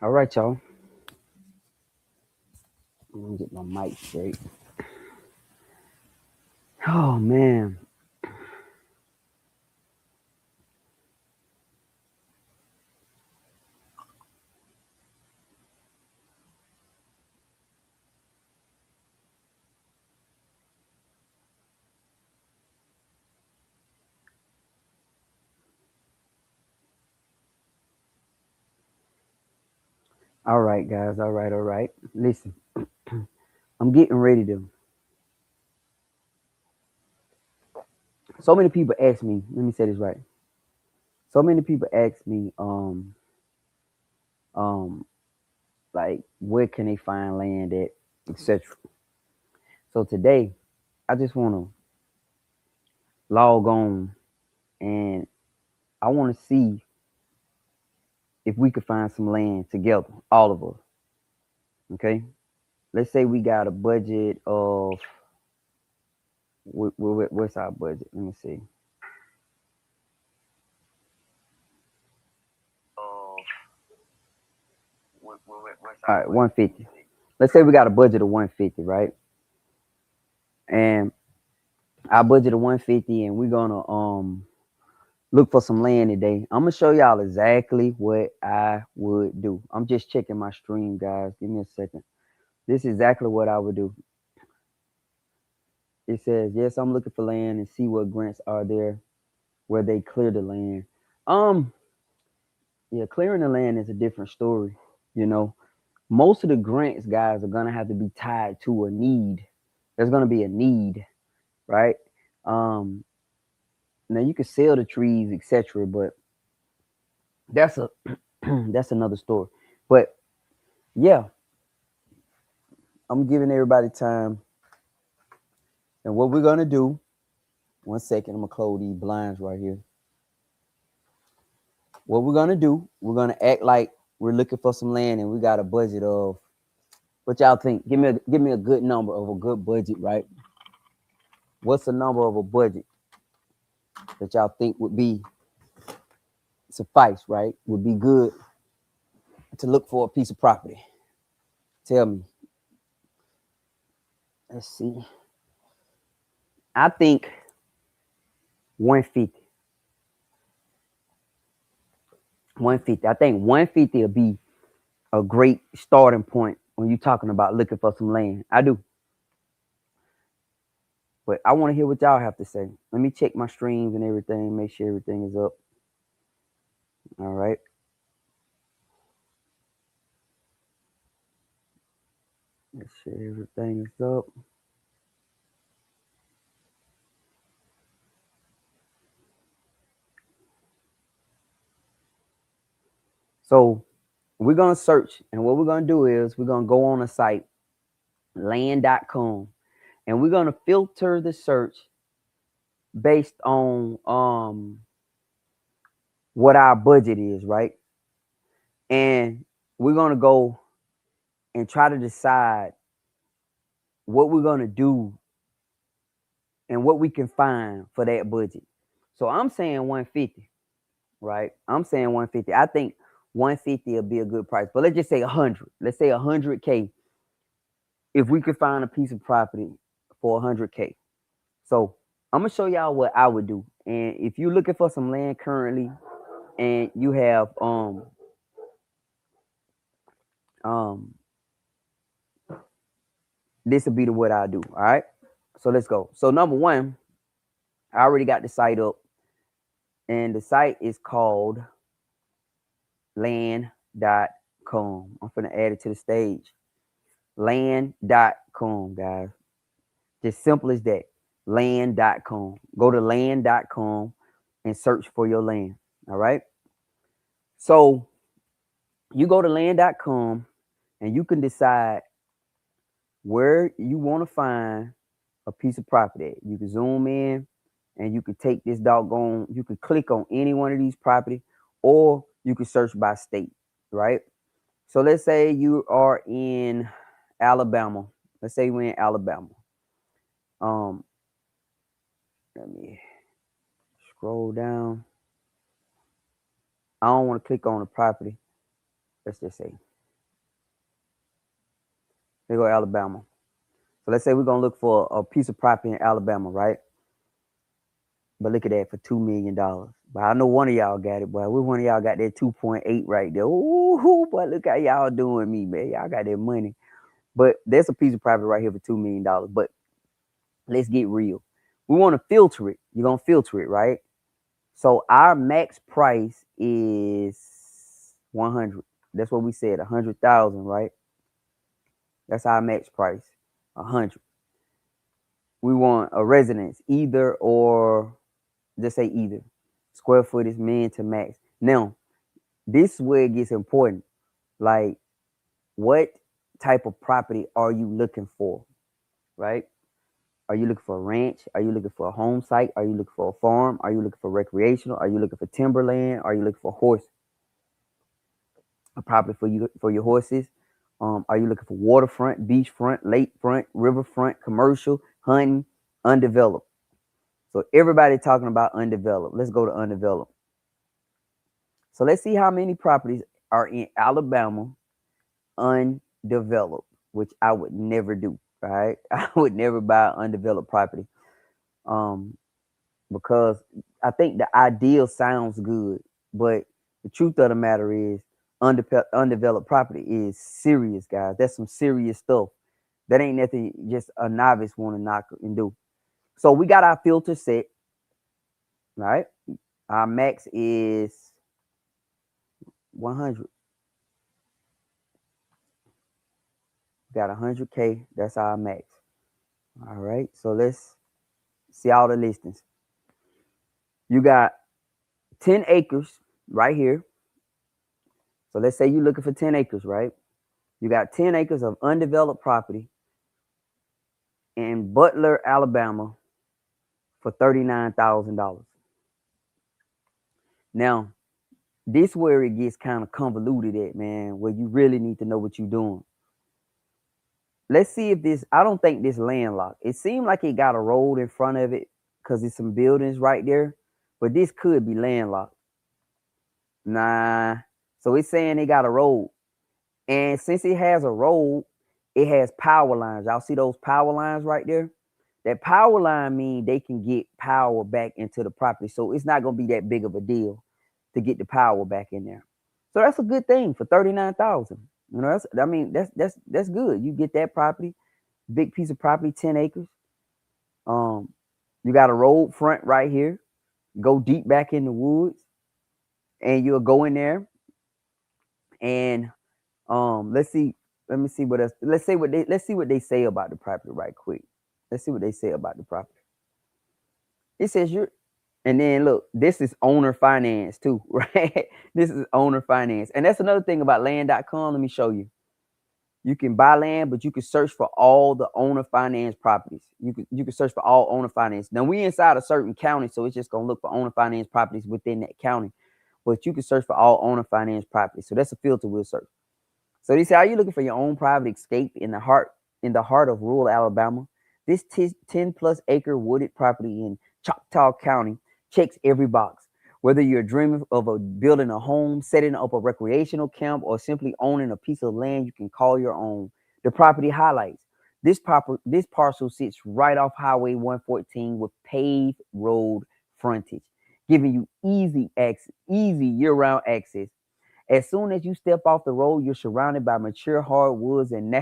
All right, y'all. Let me get my mic straight. Oh man. All right, guys. All right, all right. Listen, I'm getting ready to. So many people ask me. Let me say this right. So many people ask me, um, like where can they find land at, etc. So today, I just want to log on and I want to see if we could find some land together, all of us. Okay. Let's say we got a budget of what's our budget? Let me see. All right, 150. Let's say we got a budget of 150, right? And our budget of 150, and we're gonna look for some land today. I'm gonna show y'all exactly what I would do. I'm just checking my stream, guys. Give me a second. This is exactly what I would do. It says, yes, I'm looking for land and see what grants are there where they clear the land. Um, yeah, clearing the land is a different story. You know, most of the grants, guys, are gonna have to be tied to a need. There's gonna be a need, right? Um, Now you can sell the trees, etc., but that's a that's another story. But yeah, I'm giving everybody time, and what we're gonna do. One second, I'm gonna close these blinds right here. What we're gonna do, we're gonna act like we're looking for some land, and we got a budget of what y'all think. Give me a good number of a good budget, right? What's the number of a budget that y'all think would be suffice, right? Would be good to look for a piece of property. Tell me. Let's see. I think 150. 150. I think 150 will be a great starting point when you're talking about looking for some land. I do. But I want to hear what y'all have to say. Let me check my streams and everything, make sure everything is up. All right. Make sure everything is up. So we're going to search. And what we're going to do is we're going to go on a site, land.com, and we're going to filter the search based on what our budget is, right? And we're going to go and try to decide what we're going to do and what we can find for that budget. So I'm saying 150, right? I'm saying 150. I think 150 will be a good price. But let's just say 100. Let's say 100K if we could find a piece of property for 100K. So I'm gonna show y'all what I would do. And if you're looking for some land currently and you have um this will be the what I do. All right. So let's go. So number one, I already got the site up, and the site is called land.com. I'm gonna add it to the stage. Land.com, guys. Just simple as that. Land.com. Go to land.com and search for your land. All right. So you go to land.com and you can decide where you want to find a piece of property. You can zoom in and you can take this doggone, you can click on any one of these property, or you can search by state, right? So let's say you are in Alabama. Let's say we're in Alabama. Um, Let me scroll down. I don't want to click on the property. let's just say, they go Alabama. So let's say we're gonna look for a piece of property in Alabama, right? But look at that for $2 million. But I know one of y'all got it, boy. Which one of y'all got that 2.8 right there? Ooh, boy, look how y'all doing me, man. Y'all got that money. But there's a piece of property right here for $2 million. But let's get real. We want to filter it. You're gonna filter it, right? So our max price is 100. That's what we said, 100,000, right? That's our max price, 100. We want a residence, either or, just say either. Square footage, min to max. Now, this is where it gets important. Like, what type of property are you looking for, right? Are you looking for a ranch? Are you looking for a home site? Are you looking for a farm? Are you looking for recreational? Are you looking for timberland? Are you looking for a property for your horses? Are you looking for waterfront, beachfront, lakefront, riverfront, commercial, hunting, undeveloped? So everybody talking about undeveloped. Let's go to undeveloped. So let's see how many properties are in Alabama undeveloped, which I would never do. Right? I would never buy undeveloped property, because I think the ideal sounds good, but the truth of the matter is, undeveloped property is serious, guys. That's some serious stuff. That ain't nothing just a novice want to knock and do. So we got our filter set, right? Our max is 100. Got 100K. That's our max. All right. So let's see all the listings. You got 10 acres right here. So let's say you're looking for 10 acres, right? You got 10 acres of undeveloped property in Butler, Alabama for $39,000. Now, this where it gets kind of convoluted at, man, where you really need to know what you're doing. Let's see if this, I don't think this landlocked. It seemed like it got a road in front of it because there's some buildings right there, but this could be landlocked. Nah. So it's saying it got a road. And since it has a road, it has power lines. Y'all see those power lines right there? That power line means they can get power back into the property. So it's not going to be that big of a deal to get the power back in there. So that's a good thing for 39,000. You know, that's good. You get that property, big piece of property, 10 acres. You got a road front right here. Go deep back in the woods, and you'll go in there. And let's see. Let me see what else. Let's see what they say about the property right quick. Let's see what they say about the property. It says and then look, this is owner finance too, right? This is owner finance. And that's another thing about land.com. Let me show you. You can buy land, but you can search for all the owner finance properties. You can search for all owner finance. Now we inside a certain county, so it's just gonna look for owner finance properties within that county. But you can search for all owner finance properties. So that's a filter we'll search. So they say, are you looking for your own private escape in the heart of rural Alabama? This 10 plus acre wooded property in Choctaw County checks every box. Whether you're dreaming of building a home, setting up a recreational camp, or simply owning a piece of land you can call your own, the property highlights. This parcel sits right off Highway 114 with paved road frontage, giving you easy year-round access. As soon as you step off the road, you're surrounded by mature hardwoods and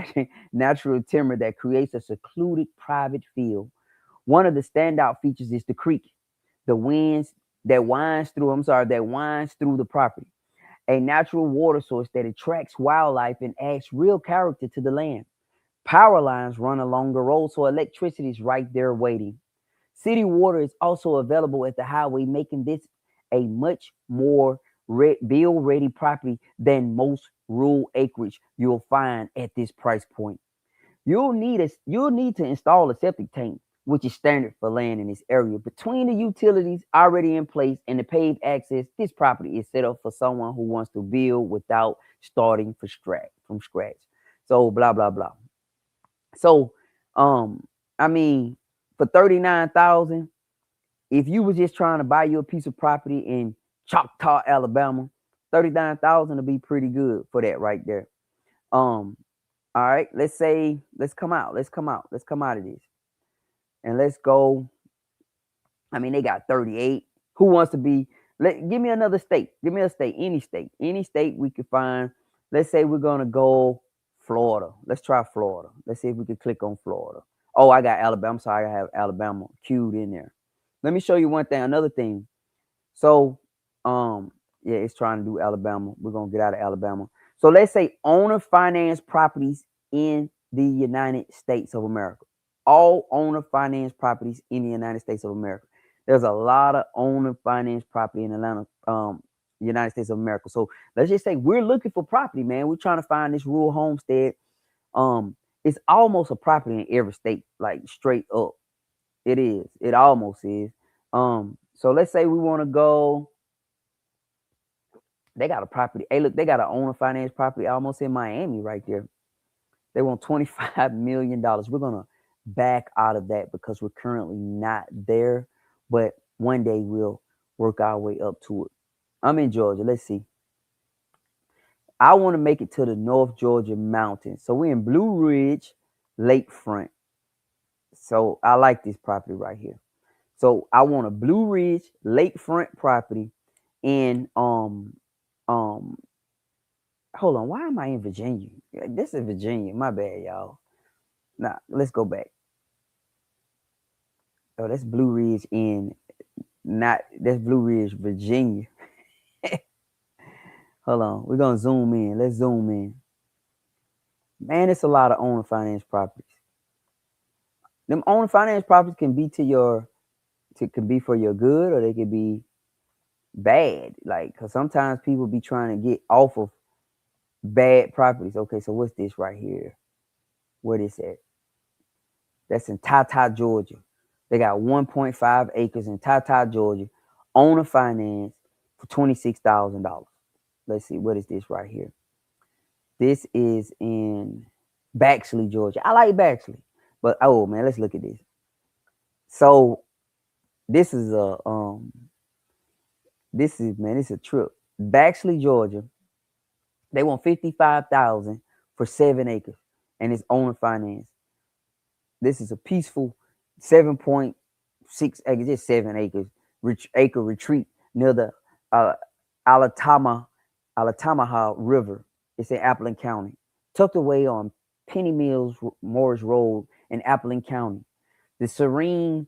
natural timber that creates a secluded private field. One of the standout features is the creek, that winds through the property, a natural water source that attracts wildlife and adds real character to the land. Power lines run along the road, so electricity is right there waiting. City water is also available at the highway, making this a much more bill-ready property than most rural acreage you'll find at this price point. You'll need to install a septic tank, which is standard for land in this area. Between the utilities already in place and the paved access, this property is set up for someone who wants to build without starting from scratch. So blah blah blah. So I mean, for 39,000, if you were just trying to buy you a piece of property in Choctaw, Alabama, $39,000 to be pretty good for that right there. All right, let's come out of this, and let's go. I mean, they got 38. Who wants to be? Give me another state. Give me a state, any state we could find. Let's say we're gonna go Florida. Let's try Florida. Let's see if we can click on Florida. Oh, I got Alabama. I'm sorry, I have Alabama queued in there. Let me show you one thing. Another thing. So, yeah, it's trying to do Alabama. We're gonna get out of Alabama. So let's say owner finance properties in the United States of America. All owner finance properties in the United States of America. There's a lot of owner finance property in Atlanta, United States of America. So let's just say we're looking for property, man. We're trying to find this rural homestead. It's almost a property in every state, like straight up. It is. It almost is. So let's say we want to go. They got a property. Hey, look, they got an owner finance property almost in Miami right there. They want $25 million. We're gonna back out of that because we're currently not there, but one day we'll work our way up to it. I'm in Georgia. Let's see. I want to make it to the North Georgia mountains. So we're in Blue Ridge Lakefront. So I like this property right here. So I want a Blue Ridge Lakefront property in hold on, why am I in Virginia? This is Virginia. My bad, y'all. Nah, let's go back. Oh, that's Blue Ridge that's Blue Ridge, Virginia. Hold on, we're gonna zoom in. Let's zoom in. Man, it's a lot of owner finance properties. Them owner finance properties can be can be for your good, or they could be bad. Like, cause sometimes people be trying to get off of bad properties. Okay, so what's this right here? What is that? That's in Tata, Georgia. They got 1.5 acres in Tata, Georgia. Owner finance for $26,000. Let's see, what is this right here? This is in Baxley, Georgia. I like Baxley, but oh man, let's look at this. So this is it's a trip. Baxley, Georgia. They want $55,000 for 7 acres, and it's owner finance. This is a peaceful 7.6 acres, just 7 acres, acre retreat near the Altamaha River. It's in Appleton County, tucked away on Penny Mills Morris Road in Appleton County. The serene,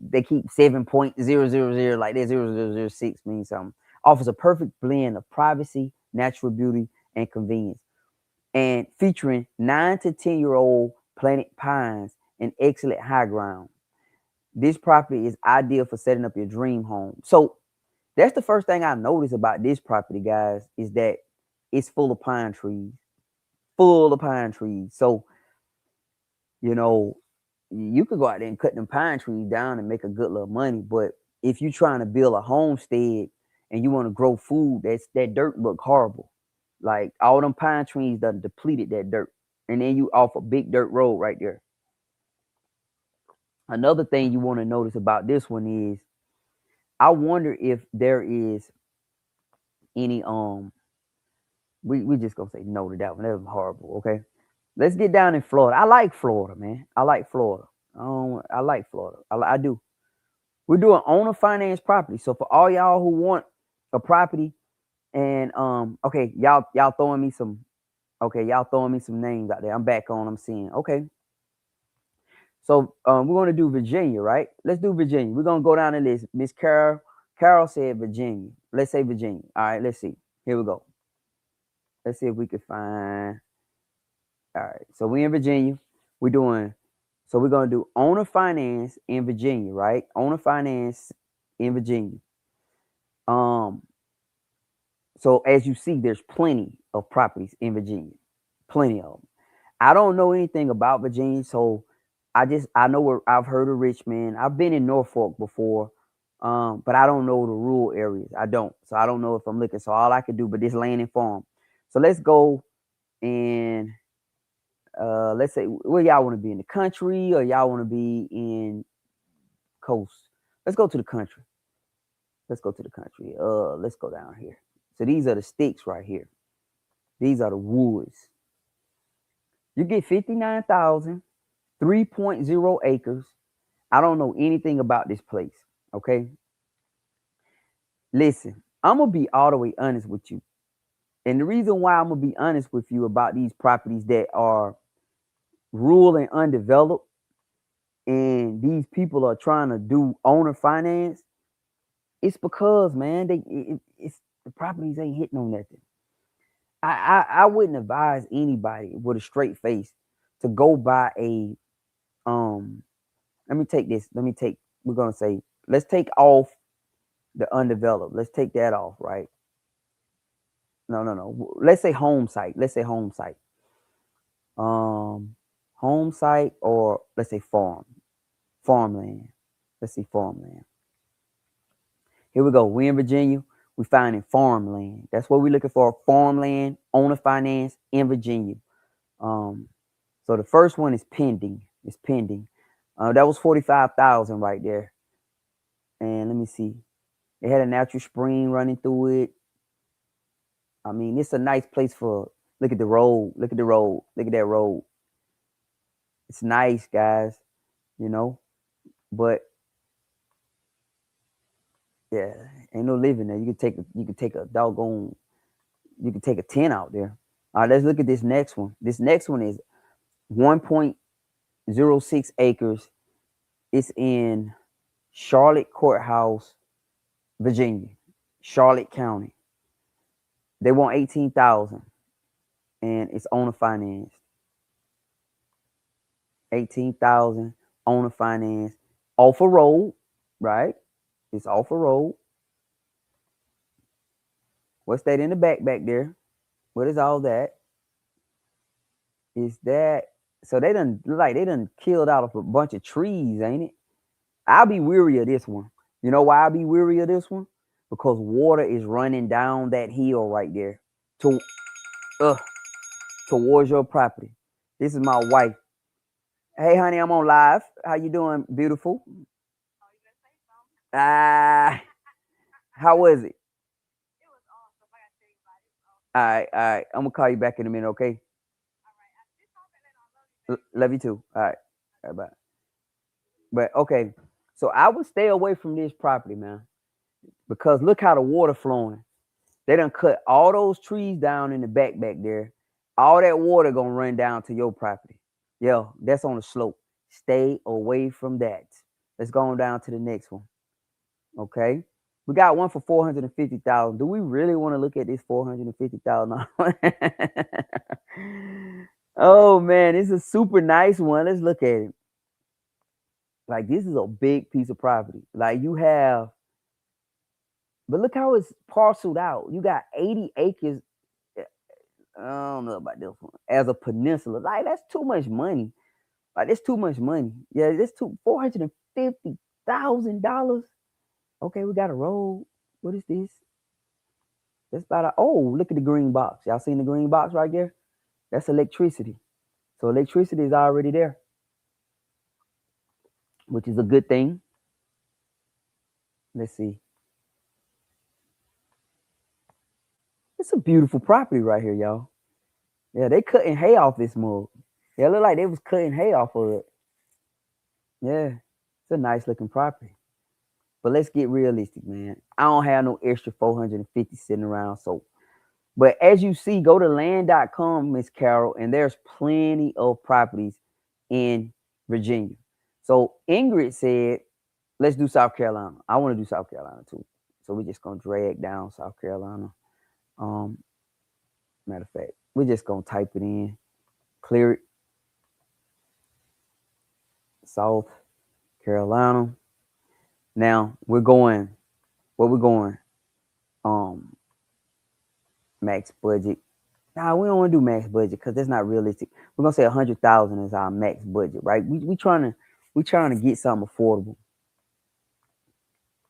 they keep 7.000 like that, 0006 means something. Offers a perfect blend of privacy, natural beauty, and convenience, and featuring 9 to 10-year-old planted pines and excellent high ground. This property is ideal for setting up your dream home. So that's the first thing I noticed about this property, guys, is that it's full of pine trees. Full of pine trees. So, you know, you could go out there and cut them pine trees down and make a good little money. But if you're trying to build a homestead and you want to grow food, that dirt look horrible. Like all them pine trees done depleted that dirt. And then you off a big dirt road right there. Another thing you want to notice about this one is I wonder if there is any we just gonna say no to that one. That was horrible. Okay. Let's get down in Florida. I like Florida, man. I like Florida. I like Florida. I do. We're doing owner finance property. So for all y'all who want a property, and okay, y'all throwing me some names out there. I'm back on. I'm seeing. Okay. So we're gonna do Virginia, right? Let's do Virginia. We're gonna go down the list. Miss Carol. Carol said Virginia. Let's say Virginia. All right, let's see. Here we go. Let's see if we can find. All right. So we in Virginia. We're doing. So we're gonna do owner finance in Virginia, right? Owner finance in Virginia. So as you see, there's plenty of properties in Virginia. Plenty of them. I don't know anything about Virginia, so I know where I've heard of Richmond. I've been in Norfolk before, but I don't know the rural areas. I don't. So I don't know if I'm looking. So all I can do, but this land and farm. So let's go and let's say where y'all want to be, in the country or y'all want to be in coast. Let's go to the country. Let's go to the country. Let's go down here. So these are the sticks right here. These are the woods. You get 59,000, 3.0 acres. I don't know anything about this place. Okay. Listen, I'm going to be all the way honest with you. And the reason why I'm going to be honest with you about these properties that are rural and undeveloped, and these people are trying to do owner finance, it's because, man, it's the properties ain't hitting on nothing. I wouldn't advise anybody with a straight face to go buy a let me take this. We're gonna say, let's take off the undeveloped. Let's take that off, right? No. Let's say home site. Let's say home site. Home site, or let's say farmland. Let's see farmland. Here we go. We in Virginia. We finding farmland. That's what we're looking for. Farmland, owner finance in Virginia. So the first one is pending. It's pending. That was 45,000 right there. And let me see. It had a natural spring running through it. I mean, it's a nice place for. Look at the road. Look at the road. Look at that road. It's nice, guys. You know, but yeah, ain't no living there. You can take a doggone. You can take a 10 out there. All right, let's look at this next one. This next one is 1.06 acres. It's in Charlotte Courthouse, Virginia, Charlotte County. They want 18,000, and it's owner financed. 18,000 owner finance, off a road, right? It's off a road. What's that in the back there? What is all that? Is that so? They done killed out a bunch of trees, ain't it? I'll be weary of this one. You know why I'll be weary of this one? Because water is running down that hill right there to towards your property. This is my wife. Hey, honey, I'm on live. How you doing, beautiful? Ah, how was it? All right. I'm gonna call you back in a minute, okay? Love you too. All right. All right, bye. But okay, so I would stay away from this property, man, because look how the water flowing. They done cut all those trees down in the back there. All that water gonna run down to your property. Yo, that's on the slope. Stay away from that. Let's go on down to the next one. Okay. We got one for 450,000. Do we really want to look at this 450,000? Oh man, it's a super nice one. Let's look at it. Like, this is a big piece of property. Like, you have, but look how it's parceled out. You got 80 acres. I don't know about this one. As a peninsula, like, that's too much money. Like, that's too much money. Yeah, that's $450,000. Okay, we got a road. What is this? That's oh, look at the green box. Y'all seen the green box right there? That's electricity. So electricity is already there, which is a good thing. Let's see. It's a beautiful property right here, y'all. Yeah, they cutting hay off this mug. Yeah, it look like they was cutting hay off of it. Yeah, it's a nice looking property. But let's get realistic, man. I don't have no extra 450 sitting around. So, but as you see, go to land.com, Miss Carol, and there's plenty of properties in Virginia. So Ingrid said, let's do South Carolina. I want to do South Carolina too. So we're just gonna drag down South Carolina. Matter of fact, we're just gonna type it in, clear it. South Carolina. Now we're going. Where we're going? Max budget. Nah, we don't want to do max budget because that's not realistic. We're gonna say 100,000 is our max budget, right? We trying to get something affordable.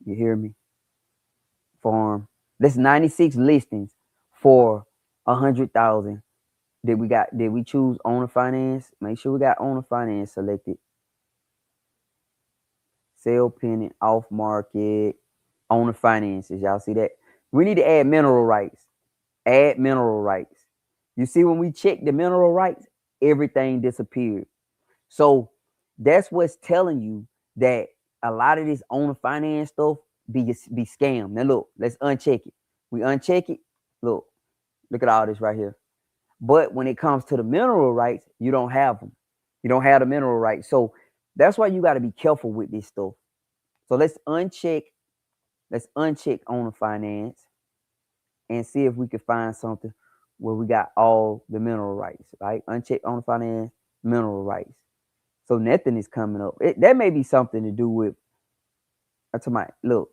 You hear me? Farm. That's 96 listings for 100,000. Did we choose owner finance? Make sure we got owner finance selected. Sale pending, off market, owner finances. Y'all see that? We need to add mineral rights. Add mineral rights. You see, when we check the mineral rights, everything disappeared. So that's what's telling you that a lot of this owner finance stuff be scam. Now look, let's uncheck it. We uncheck it. Look at all this right here. But when it comes to the mineral rights, you don't have them. You don't have the mineral rights. So that's why you got to be careful with this stuff. So let's uncheck owner finance and see if we can find something where we got all the mineral rights, right? Uncheck owner finance, mineral rights. So nothing is coming up. That may be something to do with. Look,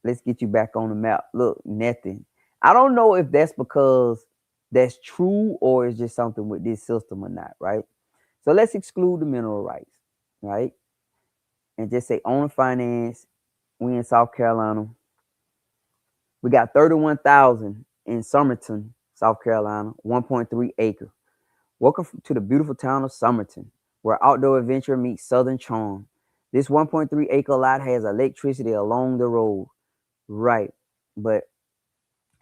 let's get you back on the map. Look, nothing. I don't know if that's because that's true or it's just something with this system or not, right? So let's exclude the mineral rights, right? And just say owner finance. We in South Carolina. We got 31,000 in Summerton, South Carolina, 1.3 acre. Welcome to the beautiful town of Summerton, where outdoor adventure meets southern charm. This 1.3 acre lot has electricity along the road. Right. But,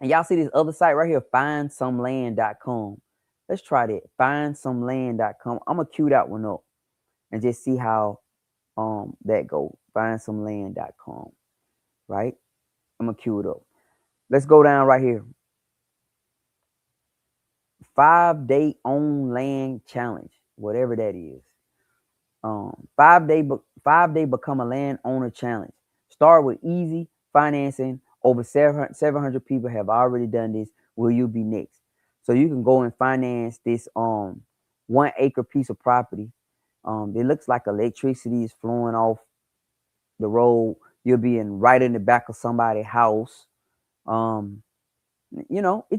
and y'all see this other site right here, findsomeland.com. Let's try that. Findsomeland.com. I'm going to cue that one up and just see how that goes. Findsomeland.com. Right. I'm going to cue it up. Let's go down right here. 5-day own land challenge, whatever that is. 5-day become a land owner challenge. Start with easy financing. Over 700 people have already done this. Will you be next? So you can go and finance this 1 acre piece of property. It looks like electricity is flowing off the road. You'll be right in the back of somebody's house. It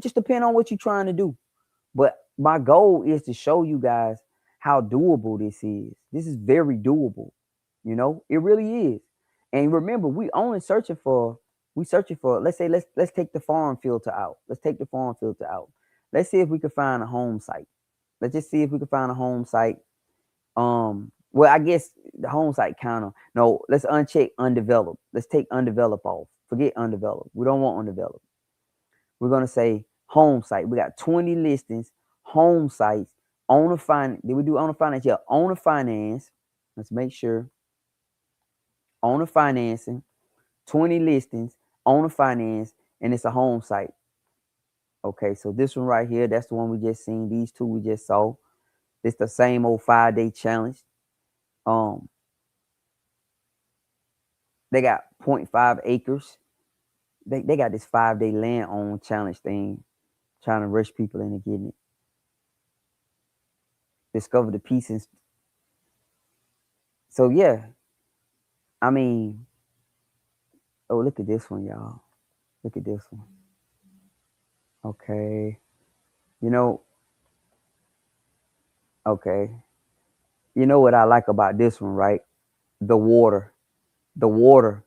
just depends on what you're trying to do. But my goal is to show you guys how doable this is. This is very doable. It really is. And remember, we searching for, let's take the farm filter out. Let's take the farm filter out. Let's see if we can find a home site. Let's just see if we can find a home site. Well, I guess the home site no, let's uncheck undeveloped. Let's take undeveloped off. Forget undeveloped. We don't want undeveloped. We're going to say home site. We got 20 listings, home sites, owner finance. Did we do owner finance? Yeah, owner finance. Let's make sure. Owner financing, 20 listings, owner finance, and it's a home site. Okay, so this one right here, that's the one we just seen. These two we just saw. It's the same old 5-day challenge. They got 0.5 acres. They got this 5-day land own challenge thing, trying to rush people into getting it. Discover the pieces. So yeah, I mean, oh, look at this one, y'all. Look at this one. Okay. Okay. You know what I like about this one, right? The water. The water.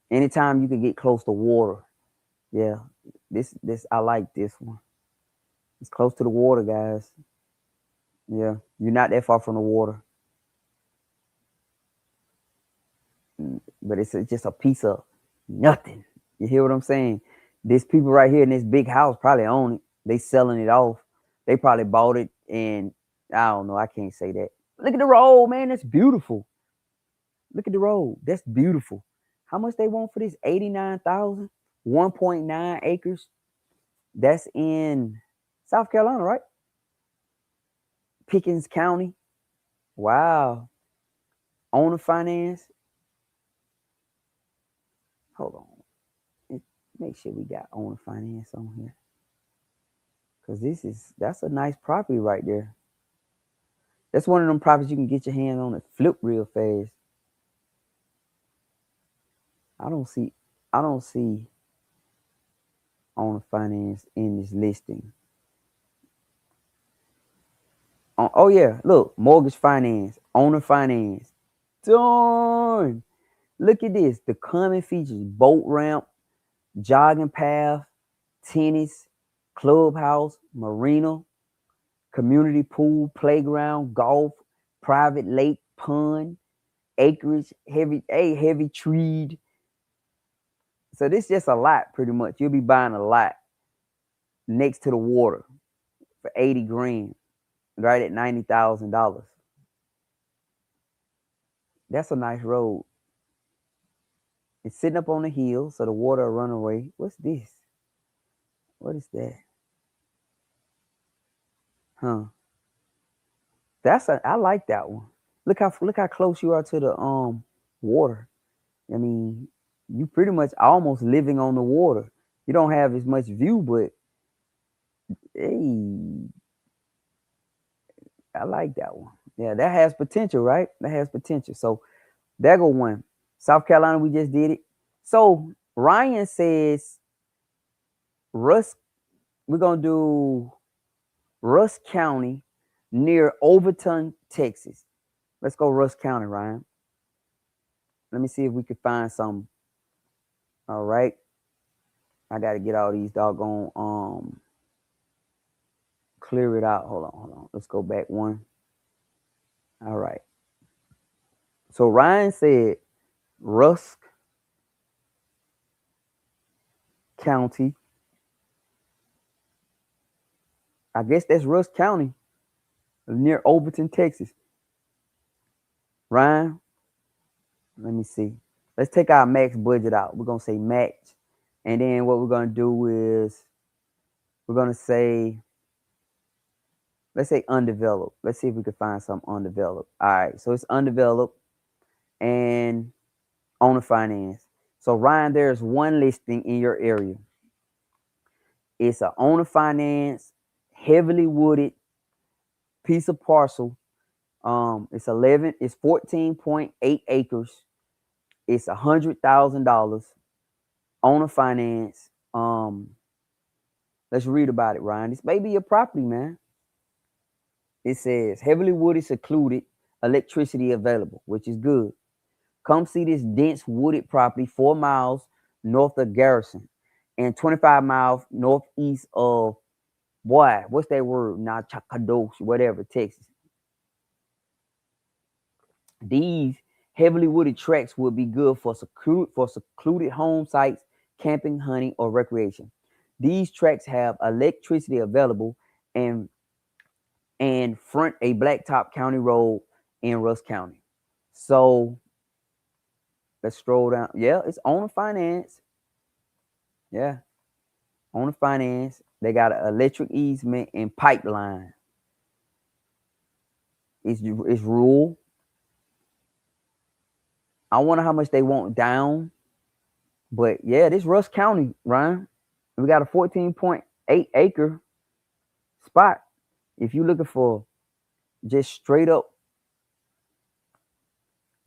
Anytime you can get close to water. Yeah. This I like this one. It's close to the water, guys. Yeah. You're not that far from the water. But it's just a piece of nothing. You hear what I'm saying? These people right here in this big house probably own it. They selling it off. They probably bought it, and I don't know. I can't say that. Look at the road, man. That's beautiful. Look at the road. That's beautiful. How much they want for this? 89,000, 1.9 acres. That's in South Carolina, right? Pickens County. Wow. Owner finance. Hold on. Make sure we got owner finance on here. Because that's a nice property right there. That's one of them properties you can get your hands on and flip real fast. I don't see owner finance in this listing. Oh yeah, look, mortgage finance, owner finance. Darn. Look at this. The common features: boat ramp, jogging path, tennis, clubhouse, marina, community pool, playground, golf, private lake, pond, acreage, heavy treed. So this just a lot, pretty much. You'll be buying a lot next to the water for 80 grand, right at $90,000. That's a nice road. It's sitting up on the hill, so the water will run away. What's this? What is that? Huh? I like that one. Look how close you are to the water. I mean, you pretty much almost living on the water. You don't have as much view, but hey, I like that one. Yeah, that has potential, right? That has potential. So there go one. South Carolina, we just did it. So Ryan says Russ, we're gonna do Russ County near Overton, Texas. Let's go Russ County, Ryan. Let me see if we can find some. All right. I gotta get all these doggone clear it out. Hold on. Let's go back one. All right. So Ryan said Rusk County. I guess that's Rusk County near Overton, Texas. Ryan, let me see. Let's take our max budget out. We're gonna say max. And then what we're gonna do is we're gonna say, let's say undeveloped. Let's see if we can find some undeveloped. All right, so it's undeveloped and owner finance. So Ryan, there's one listing in your area. It's a owner finance, heavily wooded piece of parcel. It's 14.8 acres. It's $100,000. Owner finance. Let's read about it, Ryan. This may be your property, man. It says heavily wooded, secluded, electricity available, which is good. Come see this dense wooded property 4 miles north of Garrison and 25 miles northeast of, boy, what's that word? Nacogdoches, whatever, Texas. These heavily wooded tracts would be good for secluded home sites, camping, hunting, or recreation. These tracts have electricity available and front a blacktop county road in Rusk County. So let's scroll down. Yeah, it's owner finance. Yeah, owner finance. They got an electric easement and pipeline. It's rural. I wonder how much they want down. But yeah, this Rusk County, Ryan. We got a 14.8 acre spot. If you're looking for just straight up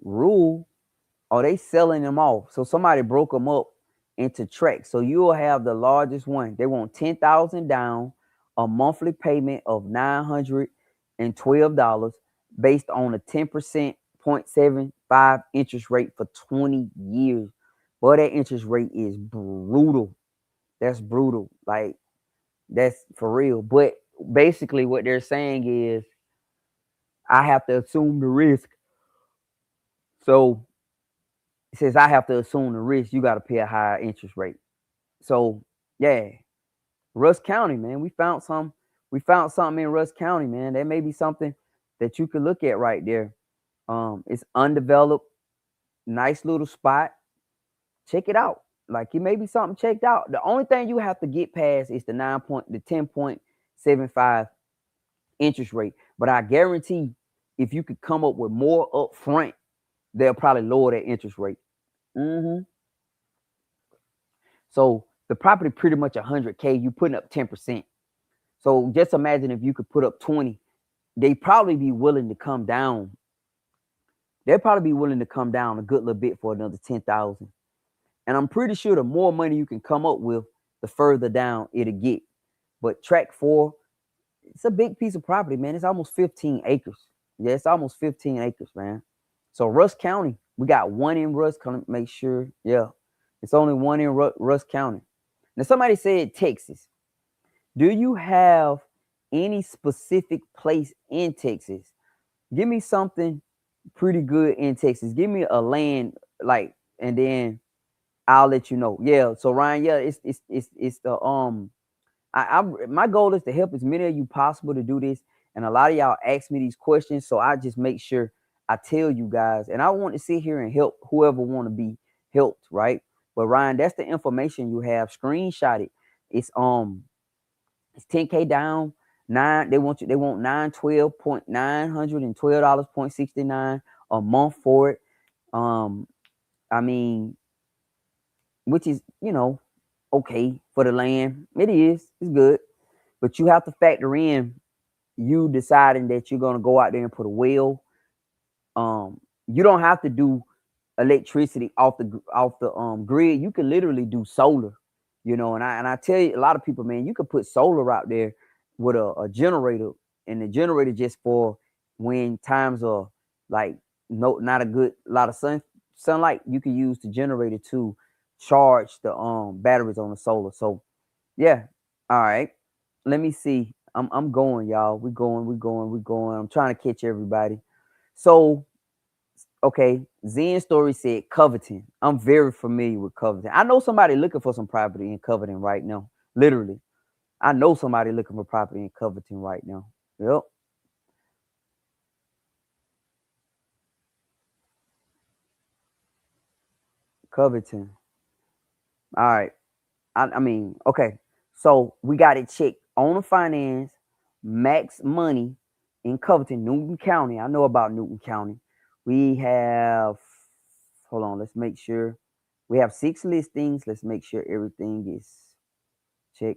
rural, or they selling them off. So somebody broke them up into tracks. So you'll have the largest one. They want 10,000 down, a monthly payment of $912 based on a 10% 0.75 interest rate for 20 years. Boy, that interest rate is brutal. That's brutal. Like, that's for real. But basically what they're saying is I have to assume the risk. So it says I have to assume the risk. You got to pay a higher interest rate. So yeah, Rusk County, man, we found something in Rusk County, man. There may be something that you could look at right there. It's undeveloped, nice little spot. Check it out. Like, it may be something checked out. The only thing you have to get past is the 10.75 interest rate. But I guarantee if you could come up with more up front, they'll probably lower that interest rate. So the property pretty much 100K, you putting up 10%. So just imagine if you could put up 20, they probably be willing to come down. They'll probably be willing to come down a good little bit for another 10,000. And I'm pretty sure the more money you can come up with, the further down it'll get. But tract 4, it's a big piece of property, man. It's almost 15 acres. Yeah, it's almost 15 acres, man. So Rusk County, we got one in Rusk. Make sure, yeah, it's only one in Rusk County. Now somebody said Texas. Do you have any specific place in Texas? Give me something pretty good in Texas. Give me a land, like, and then I'll let you know. Yeah. So Ryan, yeah, it's the my goal is to help as many of you possible to do this. And a lot of y'all ask me these questions, so I just make sure I tell you guys. And I want to sit here and help whoever want to be helped, right? But Ryan, that's the information you have. Screenshot it. It's 10K down. They want $912.912.69 a month for it. Um, I mean, which is, okay for the land. It is. It's good. But you have to factor in you deciding that you're gonna go out there and put a well. You don't have to do electricity off the grid. You can literally do solar, and I tell you, a lot of people, man, you could put solar out there with a generator, and the generator just for when times are like no not a good lot of sunlight, you can use the generator to charge the batteries on the solar. So yeah. All right. Let me see. I'm going, y'all. We're going. I'm trying to catch everybody. So, okay, Zen Story said Covington. I'm very familiar with Covington. I know somebody looking for some property in Covington right now. Literally. I know somebody looking for property in Covington right now. Yep. Covington. All right. I mean, okay. So we got it checked on the finance, max money in Covington, Newton County. I know about Newton County. We have, hold on, let's make sure. We have 6 listings. Let's make sure everything is check.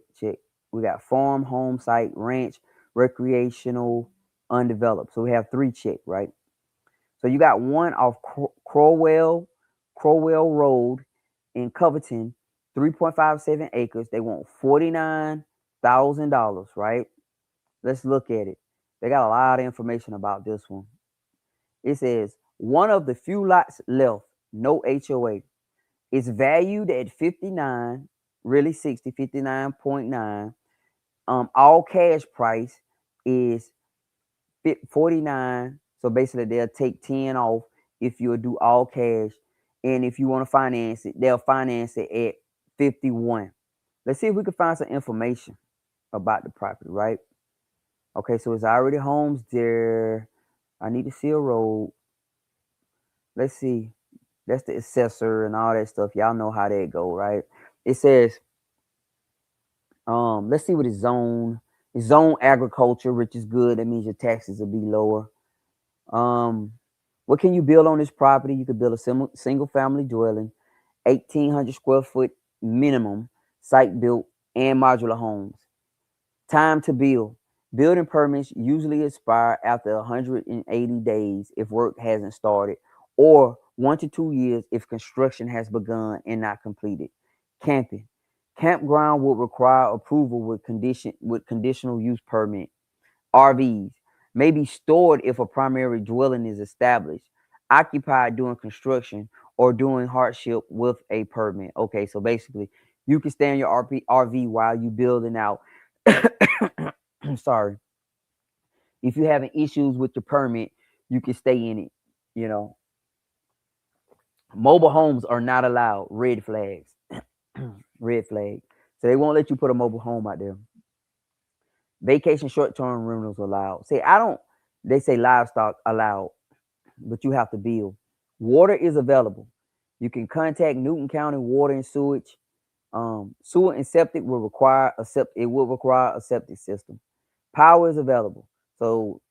We got farm, home site, ranch, recreational, undeveloped. So we have 3 check, right? So you got one off Crowell Road in Covington, 3.57 acres. They want $49,000, right? Let's look at it. They got a lot of information about this one. It says one of the few lots left, no HOA. It's valued at 59, really 60, 59.9. All cash price is 49. So basically, they'll take 10 off if you'll do all cash. And if you want to finance it, they'll finance it at 51. Let's see if we can find some information about the property, right? Okay, so it's already homes there. I need to see a road. Let's see. That's the assessor and all that stuff. Y'all know how that go, right? It says, let's see what it's zone. It's zone agriculture, which is good. That means your taxes will be lower. What can you build on this property? You could build a single family dwelling, 1,800 square foot minimum, site built, and modular homes. Time to build. Building permits usually expire after 180 days if work hasn't started, or 1 to 2 years if construction has begun and not completed. Camping. Campground would require approval with conditional use permit. RVs may be stored if a primary dwelling is established, occupied during construction, or during hardship with a permit. Okay, so basically, you can stay in your RV while you building out. I'm sorry. If you're having issues with the permit, you can stay in it. You know, mobile homes are not allowed. Red flags. Red flag. So they won't let you put a mobile home out there. Vacation short-term rentals allowed. See, I don't. They say livestock allowed, but you have to build. Water is available. You can contact Newton County Water and Sewage. Sewer and septic will require a septic system. Power is available. So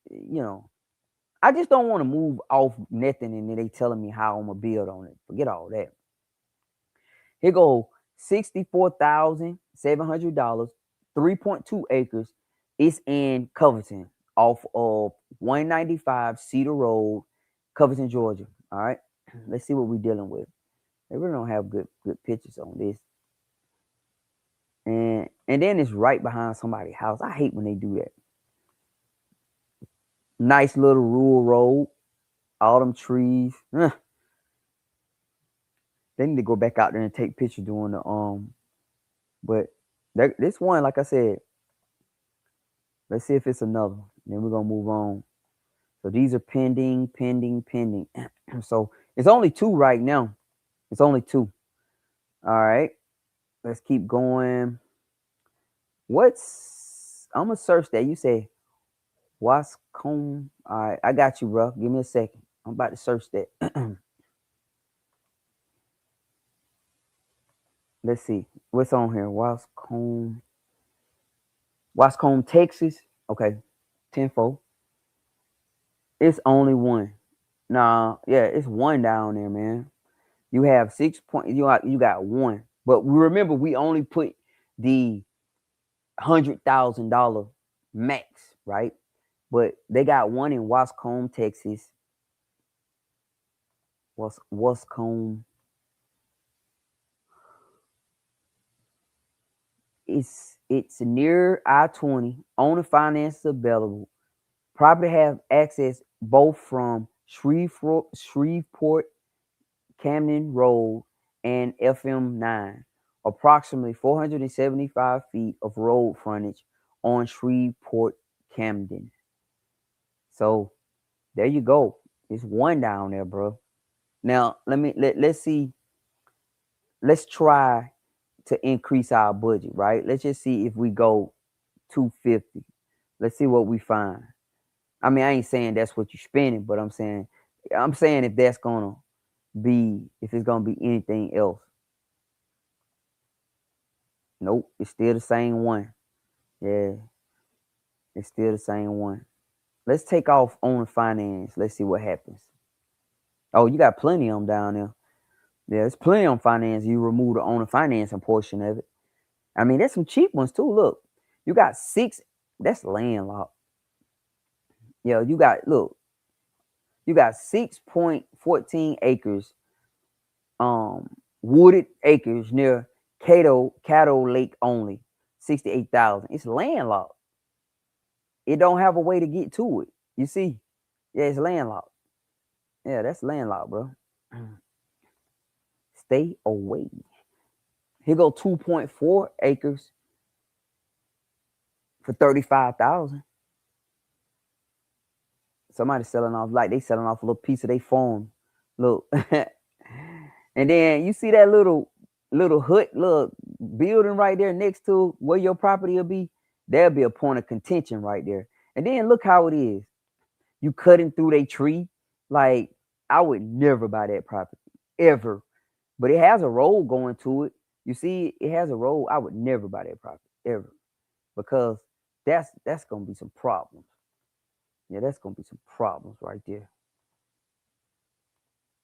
I just don't want to move off nothing, and then they telling me how I'm gonna build on it. Forget all that. Here go $64,700, 3.2 acres. It's in Covington, off of 195 Cedar Road, Covington, Georgia. All right, let's see what we're dealing with. They really don't have good pictures on this, and then it's right behind somebody's house. I hate when they do that. Nice little rural road, all them trees. They need to go back out there and take pictures doing the But this one, like I said, let's see if it's another. Then we're gonna move on. So these are pending. So it's only 2 right now. It's only 2. All right. Let's keep going. I'm gonna search that. You say Wascombe. All right, I got you, bro. Give me a second. I'm about to search that. Let's see what's on here. Wascombe, Texas. Okay, 10-4. It's only one. Nah, yeah, it's one down there, man. You have 6 point. You got one, but remember we only put the $100,000 max, right? But they got one in Wascombe, Texas. Wascombe. It's near I-20. Owner finance available. Property have access both from Shreveport Camden Road and FM9. Approximately 475 feet of road frontage on Shreveport Camden. So there you go. It's one down there, bro. Now let's see. Let's try to increase our budget, right? Let's just see if we go 250. Let's see what we find. I mean, I ain't saying that's what you're spending, but I'm saying if that's gonna be, if it's gonna be anything else. Nope, it's still the same one. Yeah, it's still the same one. Let's take off owner finance. Let's see what happens. Oh, you got plenty of them down there. Yeah, there's plenty on finance. You remove the owner financing portion of it. I mean, there's some cheap ones too. Look, you got 6. That's landlocked. Yeah, you got 6.14 acres, wooded acres near Caddo Lake only, 68,000. It's landlocked. It don't have a way to get to it. You see? Yeah, it's landlocked. Yeah, that's landlocked, bro. Stay away. Here go 2.4 acres for 35,000. Somebody's selling off, like they selling off a little piece of their farm. Look. And then you see that little hut, little building right there next to where your property will be. There'll be a point of contention right there. And then look how it is. You cutting through their tree. Like, I would never buy that property ever. But it has a road going to it. You see, it has a road. I would never buy that property ever, because that's gonna be some problems. Yeah, that's gonna be some problems right there.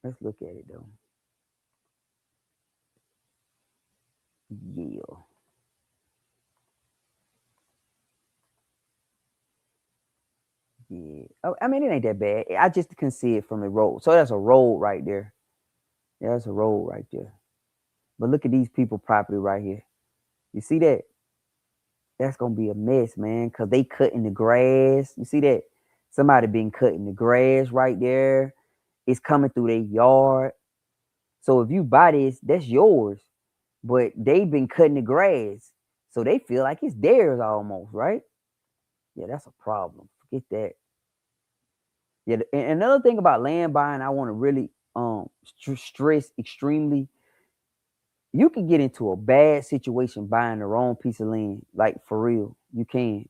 Let's look at it though. Yeah. Yeah. Oh, I mean, it ain't that bad. I just can see it from the road. So that's a road right there. Yeah, that's a road right there. But look at these people property right here. You see that? That's gonna be a mess, man, because they cutting the grass. You see that? Somebody been cutting the grass right there. It's coming through their yard. So if you buy this, that's yours. But they've been cutting the grass. So they feel like it's theirs almost, right? Yeah, that's a problem. Forget that. Yeah, and another thing about land buying, I want to really stress extremely. You can get into a bad situation buying the wrong piece of land, like for real. You can.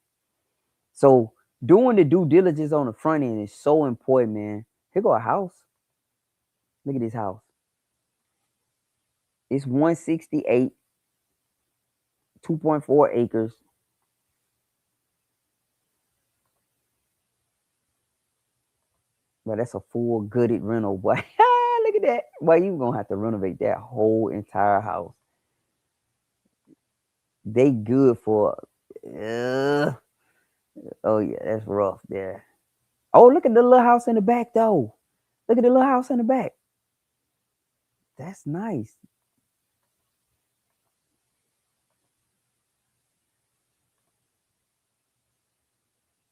So doing the due diligence on the front end is so important, man. Here go a house. Look at this house. It's 168, 2.4 acres. But that's a full gutted rental, boy. Look at that. Boy, you gonna have to renovate that whole entire house. They good for oh yeah, that's rough there. Oh, look at the little house in the back though. Look at the little house in the back. That's nice.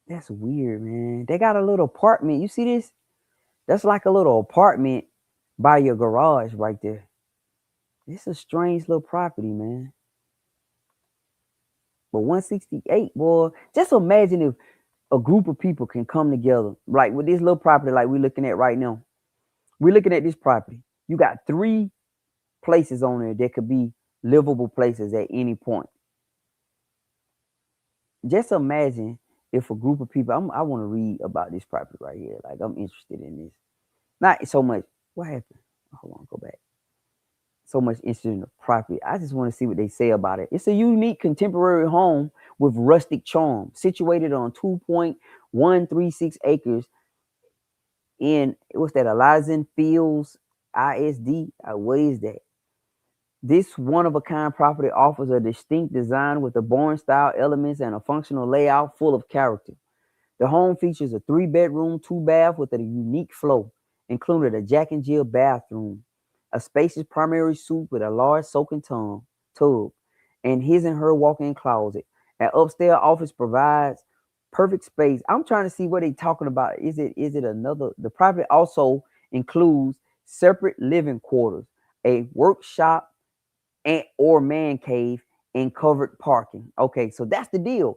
That's weird, man. They got a little apartment. You see this? That's like a little apartment by your garage right there. It's a strange little property, man. But 168, boy. Just imagine if a group of people can come together, like with this little property, like we're looking at right now. We're looking at this property. You got 3 places on there that could be livable places at any point. Just imagine if a group of people, I want to read about this property right here. Like, I'm interested in this. Not so much, what happened? Hold on, go back. So much interested in the property. I just want to see what they say about it. It's a unique contemporary home with rustic charm, situated on 2.136 acres in, what's that, Elysian Fields ISD? What is that? This one-of-a-kind property offers a distinct design with a Bourne-style elements and a functional layout full of character. The home features a 3-bedroom, 2-bath with a unique flow, including a Jack and Jill bathroom, a spacious primary suite with a large soaking tub, and his and her walk-in closet. An upstairs office provides perfect space. I'm trying to see what they're talking about. Is it another? The property also includes separate living quarters, a workshop, and or man cave, and covered parking. Okay, so that's the deal.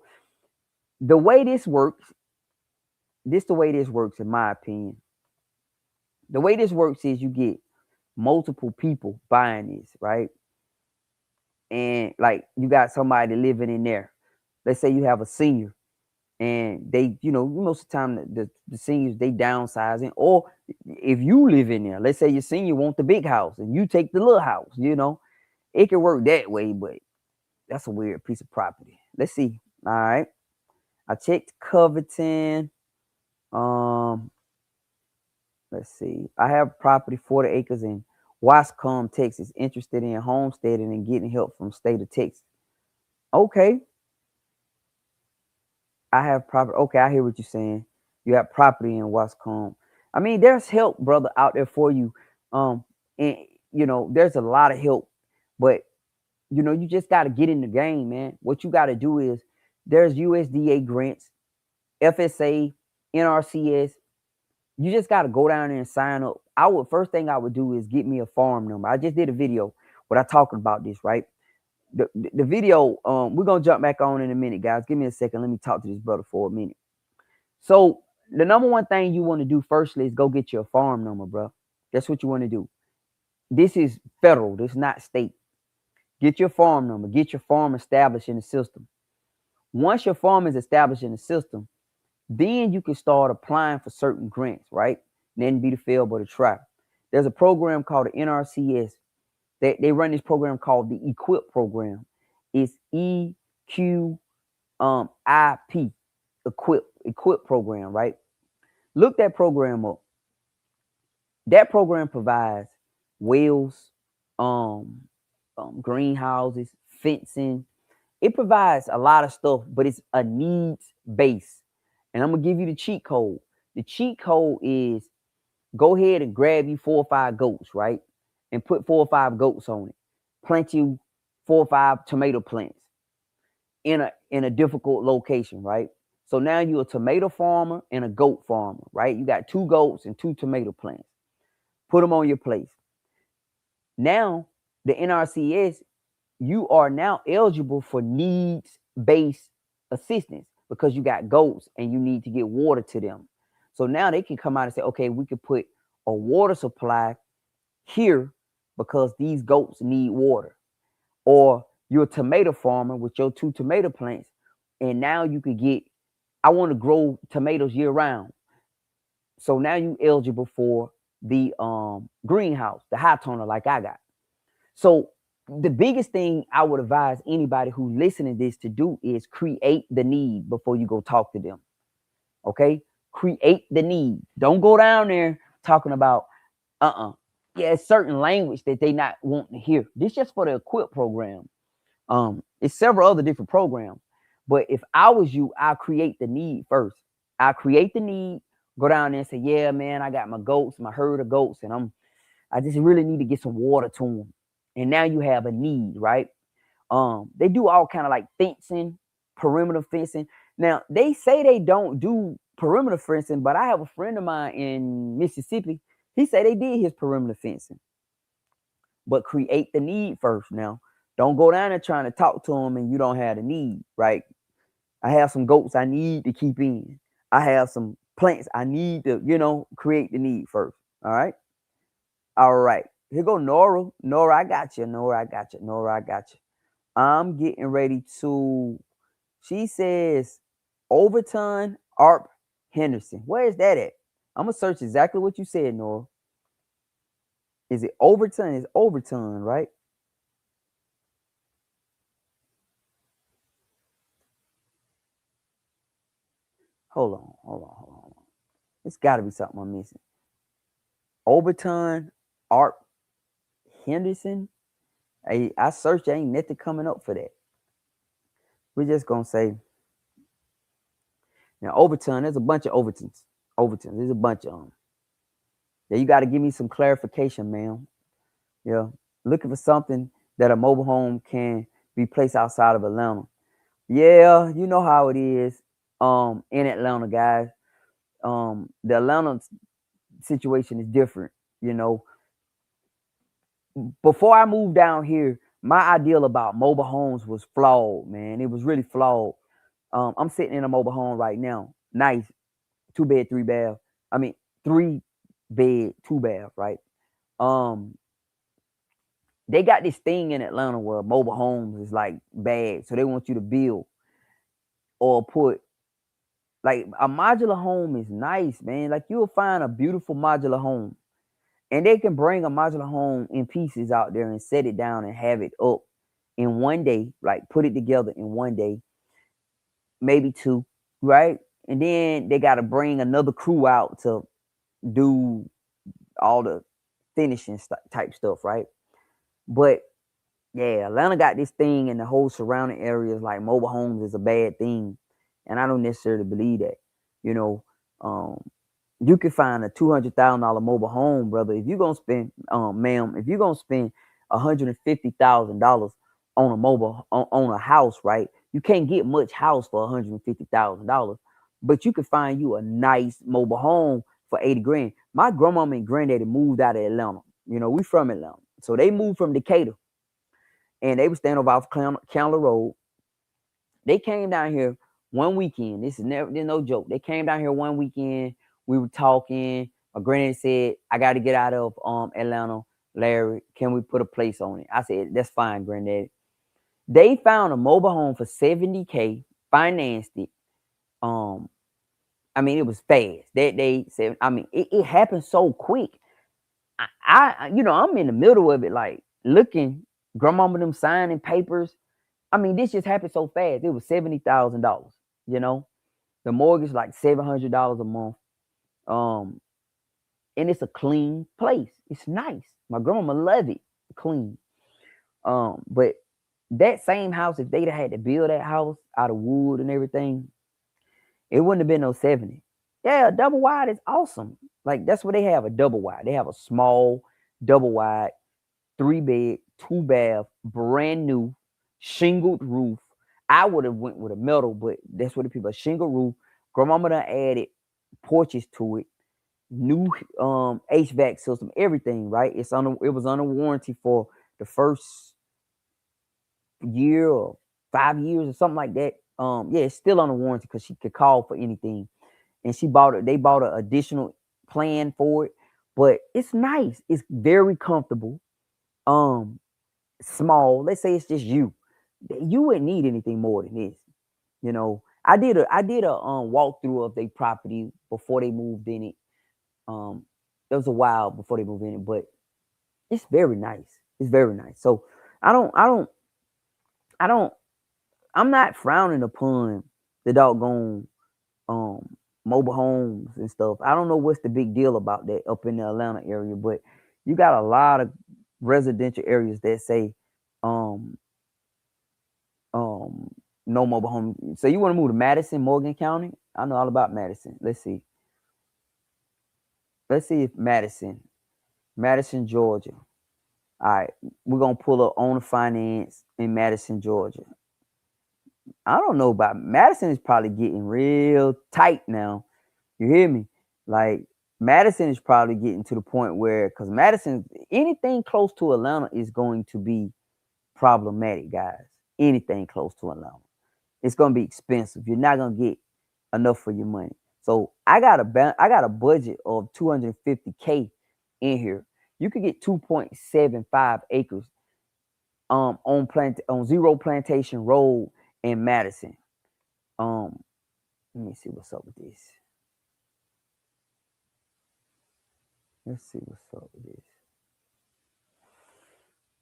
The way this works, in my opinion. The way this works is you get multiple people buying this, right? And like, you got somebody living in there. Let's say you have a senior, and they, most of the time the seniors, they downsizing. Or if you live in there, let's say your senior want the big house and you take the little house, it can work that way, but that's a weird piece of property. Let's see. All right. I checked Covington. Let's see. I have property 40 acres in Wascom, Texas. Interested in homesteading and getting help from state of Texas. Okay. I have property. Okay, I hear what you're saying. You have property in Wascom. I mean, there's help, brother, out there for you. And there's a lot of help, but you just got to get in the game, man. What you got to do is, there's USDA grants, FSA, NRCS. You just got to go down there and sign up. First thing I would do is get me a farm number. I just did a video where I talking about this, right? The video, we're going to jump back on in a minute, guys. Give me a second. Let me talk to this brother for a minute. So the number one thing you want to do firstly is go get your farm number, bro. That's what you want to do. This is federal. This is not state. Get your farm number. Get your farm established in the system. Once your farm is established in the system, then you can start applying for certain grants, right? Then be the fail but to try. There's a program called the NRCS. They run this program called the EQIP program. It's EQIP, EQIP program, right? Look that program up. That program provides wells, greenhouses, fencing. It provides a lot of stuff, but it's a needs base. And I'm gonna give you the cheat code. The cheat code is, go ahead and grab you 4 or 5 goats, right? And put 4 or 5 goats on it. Plant you 4 or 5 tomato plants in a difficult location, right? So now you're a tomato farmer and a goat farmer, right? You got 2 goats and 2 tomato plants. Put them on your place. Now, the NRCS, you are now eligible for needs-based assistance because you got goats and you need to get water to them. So now they can come out and say, okay, we could put a water supply here because these goats need water. Or you're a tomato farmer with your 2 tomato plants, and now you could get, I want to grow tomatoes year round. So now you eligible for the greenhouse, the high toner like I got. So the biggest thing I would advise anybody who's listening to this to do is create the need before you go talk to them. Okay? Create the need. Don't go down there talking about, yeah, it's certain language that they not wanting to hear. This just for the EQIP program. It's several other different programs. But if I was you, I'll create the need first. I'll create the need, go down there and say, yeah, man, I got my goats, my herd of goats, and I just really need to get some water to them. And now you have a need, right? They do all kind of like fencing, perimeter fencing. Now, they say they don't do perimeter fencing, but I have a friend of mine in Mississippi. He said they did his perimeter fencing. But create the need first now. Don't go down there trying to talk to them and you don't have the need, right? I have some goats I need to keep in. I have some plants I need to, create the need first. All right. All right. Here go Nora. Nora, I got you. Nora, I got you. Nora, I got you. I'm getting ready to. She says Overton Arp Henderson. Where is that at? I'm gonna search exactly what you said, Nora. Is it Overton? It's Overton, right? Hold on. It's got to be something I'm missing. Overton Arp Henderson. I searched. Ain't nothing coming up for that. We're just gonna say now Overton. There's a bunch of Overtons. Overtons. There's a bunch of them. Yeah, you got to give me some clarification, ma'am. Yeah, looking for something that a mobile home can be placed outside of Atlanta. Yeah, you know how it is. In Atlanta, guys. The Atlanta situation is different. You know, before I moved down here, my ideal about mobile homes was flawed, man. It was really flawed. I'm sitting in a mobile home right now. Nice, 2 bed, 3 bath. I mean, 3 bed, 2 bath, right? Um, they got this thing in Atlanta where mobile homes is like bad, so they want you to build or put like a modular home is nice, man. Like you'll find a beautiful modular home, and they can bring a modular home in pieces out there and set it down and have it up in one day, like put it together in one day, maybe two, right? And then they got to bring another crew out to do all the finishing type stuff, right? But yeah, Atlanta got this thing in the whole surrounding areas like mobile homes is a bad thing, and I don't necessarily believe that. You know, um, you can find a $200,000 mobile home, brother. If you're gonna spend, ma'am, if you're gonna spend $150,000 on a mobile on a house, right? You can't get much house for $150,000, but you can find you a nice mobile home for 80 grand. My grandmama and granddaddy moved out of Atlanta. You know, we from Atlanta, so they moved from Decatur, and they were staying over off Candler Road. They came down here one weekend. There's no joke. They came down here one weekend. We were talking. My granddad said, I got to get out of Atlanta. Larry, can we put a place on it? I said, that's fine, granddad. They found a mobile home for 70K, financed it. Um, I mean, it was fast. That they said, I mean, it happened so quick. I'm in the middle of it, like looking, grandmama them signing papers. I mean, this just happened so fast. It was $70,000. You know, the mortgage like $700 a month. Um, and it's a clean place. It's nice. My grandma love it, clean. But that same house, if they'd had to build that house out of wood and everything, it wouldn't have been no 70. Yeah, a double wide is awesome. Like that's what they have, a double wide. They have a small double wide, 3 bed, 2 bath, brand new, shingled roof. I would have went with a metal, but that's what the people shingle roof. Grandmama done added porches to it, new HVAC system, everything, right? It was under warranty for the first year or 5 years or something like that. Yeah, it's still under warranty because she could call for anything. And they bought an additional plan for it. But it's nice. It's very comfortable. Um, Small. Let's say it's just you. You wouldn't need anything more than this. You know, I did a walkthrough of their property before they moved in it. Um, it was a while before they moved in it, but it's very nice. It's very nice. So I don't I don't I don't I'm not frowning upon the doggone um mobile homes and stuff. I don't know what's the big deal about that up in the Atlanta area, but you got a lot of residential areas that say um um no mobile home. So you want to move to Madison, Morgan County? I know all about Madison. Let's see. Let's see if Madison, Georgia. All right, we're gonna pull up owner finance in Madison, Georgia. I don't know about Madison is probably getting real tight now. You hear me? Like Madison is probably getting to the point where because Madison, anything close to Atlanta is going to be problematic, guys. Anything close to Atlanta. It's gonna be expensive. You're not gonna get enough for your money. So I got a budget of 250K in here. You could get 2.75 acres on Zero Plantation Road in Madison. Let me see what's up with this. Let's see what's up with this.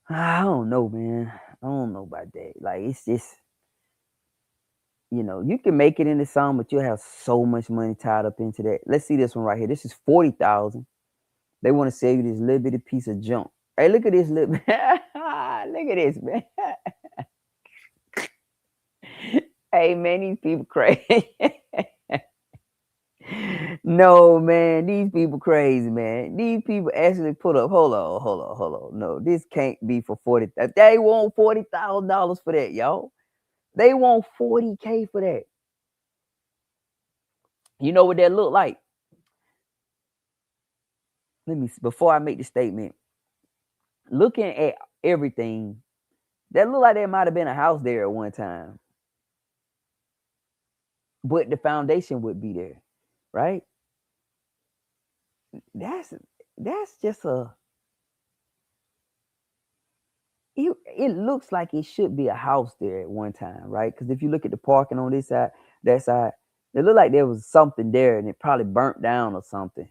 I don't know, man. I don't know about that. Like, it's just, you can make it into some, but you'll have so much money tied up into that. Let's see this one right here. This is 40,000. They want to sell you this little bitty piece of junk. Hey, look at this little. Look at this, man. Hey, man, these people crazy. No, man, these people crazy, man. These people actually put up. Hold on. No, this can't be for 40. They want $40,000 for that, y'all. They want 40K for that. You know what that look like? Let me, before I make the statement, looking at everything, that look like there might have been a house there at one time, but the foundation would be there, right? That's just it looks like it should be a house there at one time, right? Because if you look at the parking on this side, that side, it looked like there was something there and it probably burnt down or something.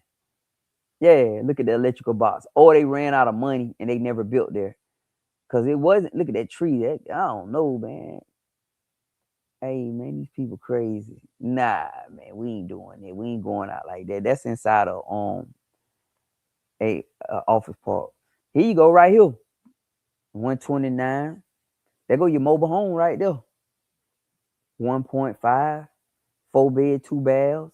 Yeah, look at the electrical box. Or they ran out of money and they never built there. Because it wasn't, look at that tree. I don't know, man. Hey, man, these people crazy. Nah, man, we ain't doing it. We ain't going out like that. That's inside of a office park. Here you go, right here. 129. There go your mobile home right there. 1.5, 4 bed, 2 baths.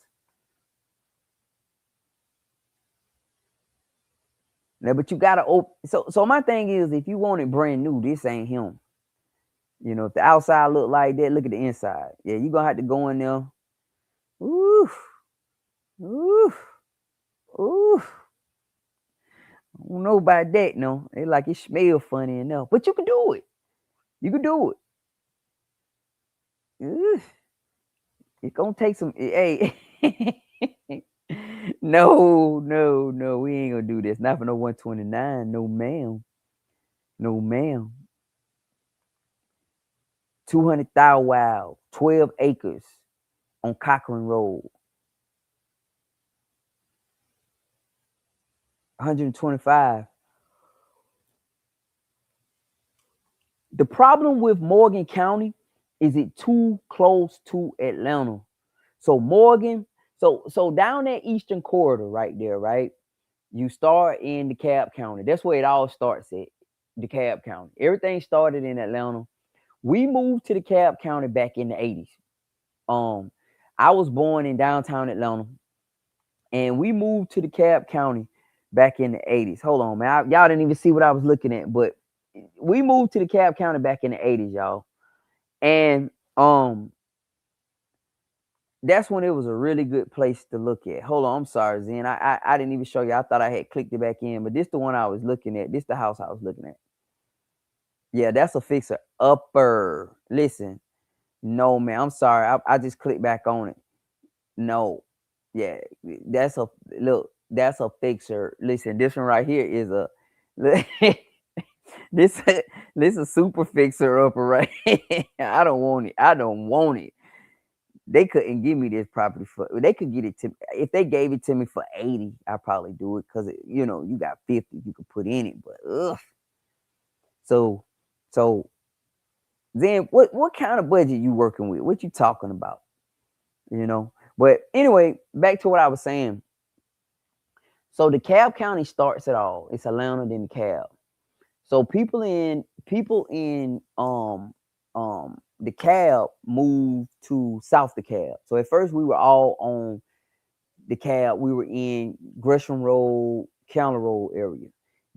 Now, but you gotta open. So my thing is, if you want it brand new, this ain't him. If the outside look like that, look at the inside. Yeah, you gonna have to go in there. Ooh, ooh, ooh. I don't know about that, no. It like it smell funny enough, but you can do it. You can do it. Ooh. It's gonna take some. Hey, no, we ain't gonna do this. Not for no 129. No, ma'am. No, ma'am. 200,000. Wow, 12 acres on Cochran Road. 125. The problem with Morgan County is it too close to Atlanta. So Morgan, so down that eastern corridor right there, right? You start in DeKalb County. That's where it all starts at, DeKalb County. Everything started in Atlanta. We moved to DeKalb County back in the 80s. I was born in downtown Atlanta, and we moved to DeKalb County back in the 80s. Hold on, man. Y'all didn't even see what I was looking at, but we moved to DeKalb County back in the 80s, y'all. And that's when it was a really good place to look at. Hold on, I'm sorry, Zen. I didn't even show you. I thought I had clicked it back in, but this the one I was looking at. This the house I was looking at. Yeah, that's a fixer upper. Listen, no, man. I'm sorry. I just clicked back on it. No, yeah, that's a look. That's a fixer. Listen, this one right here is a this this a super fixer upper right. I don't want it. I don't want it. They couldn't give me this property for. They could get it to if they gave it to me for 80. I'd probably do it because you got 50 you could put in it. But ugh. So then what kind of budget you working with? What you talking about? But anyway, back to what I was saying. So DeKalb County starts it all. It's Atlanta, then DeKalb. So people in DeKalb moved to South DeKalb. So at first we were all on DeKalb. We were in Gresham Road, County Road area.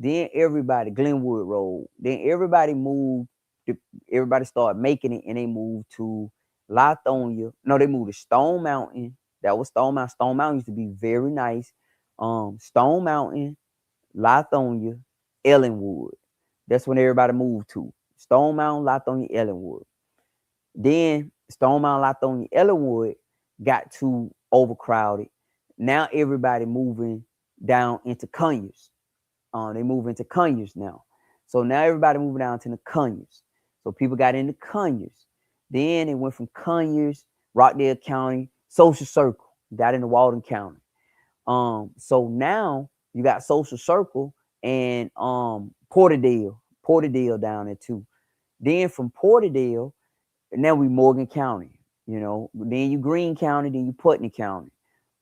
Then everybody, Glenwood Road. Then everybody moved. Everybody started making it, and they moved to Lithonia. No, they moved to Stone Mountain. That was Stone Mountain. Stone Mountain used to be very nice. Stone Mountain, Lithonia, Ellenwood. That's when everybody moved to. Stone Mountain, Lithonia, Ellenwood. Then Stone Mountain, Lithonia, Ellenwood got too overcrowded. Now everybody moving down into Conyers. They move into Conyers now. So now everybody moving down to the Conyers. So people got into Conyers. Then it went from Conyers, Rockdale County, Social Circle, got into Walden County. So now you got Social Circle and Porterdale down there too. Then from Porterdale, now we Morgan County, you know. Then you Greene County, then you Putnam County.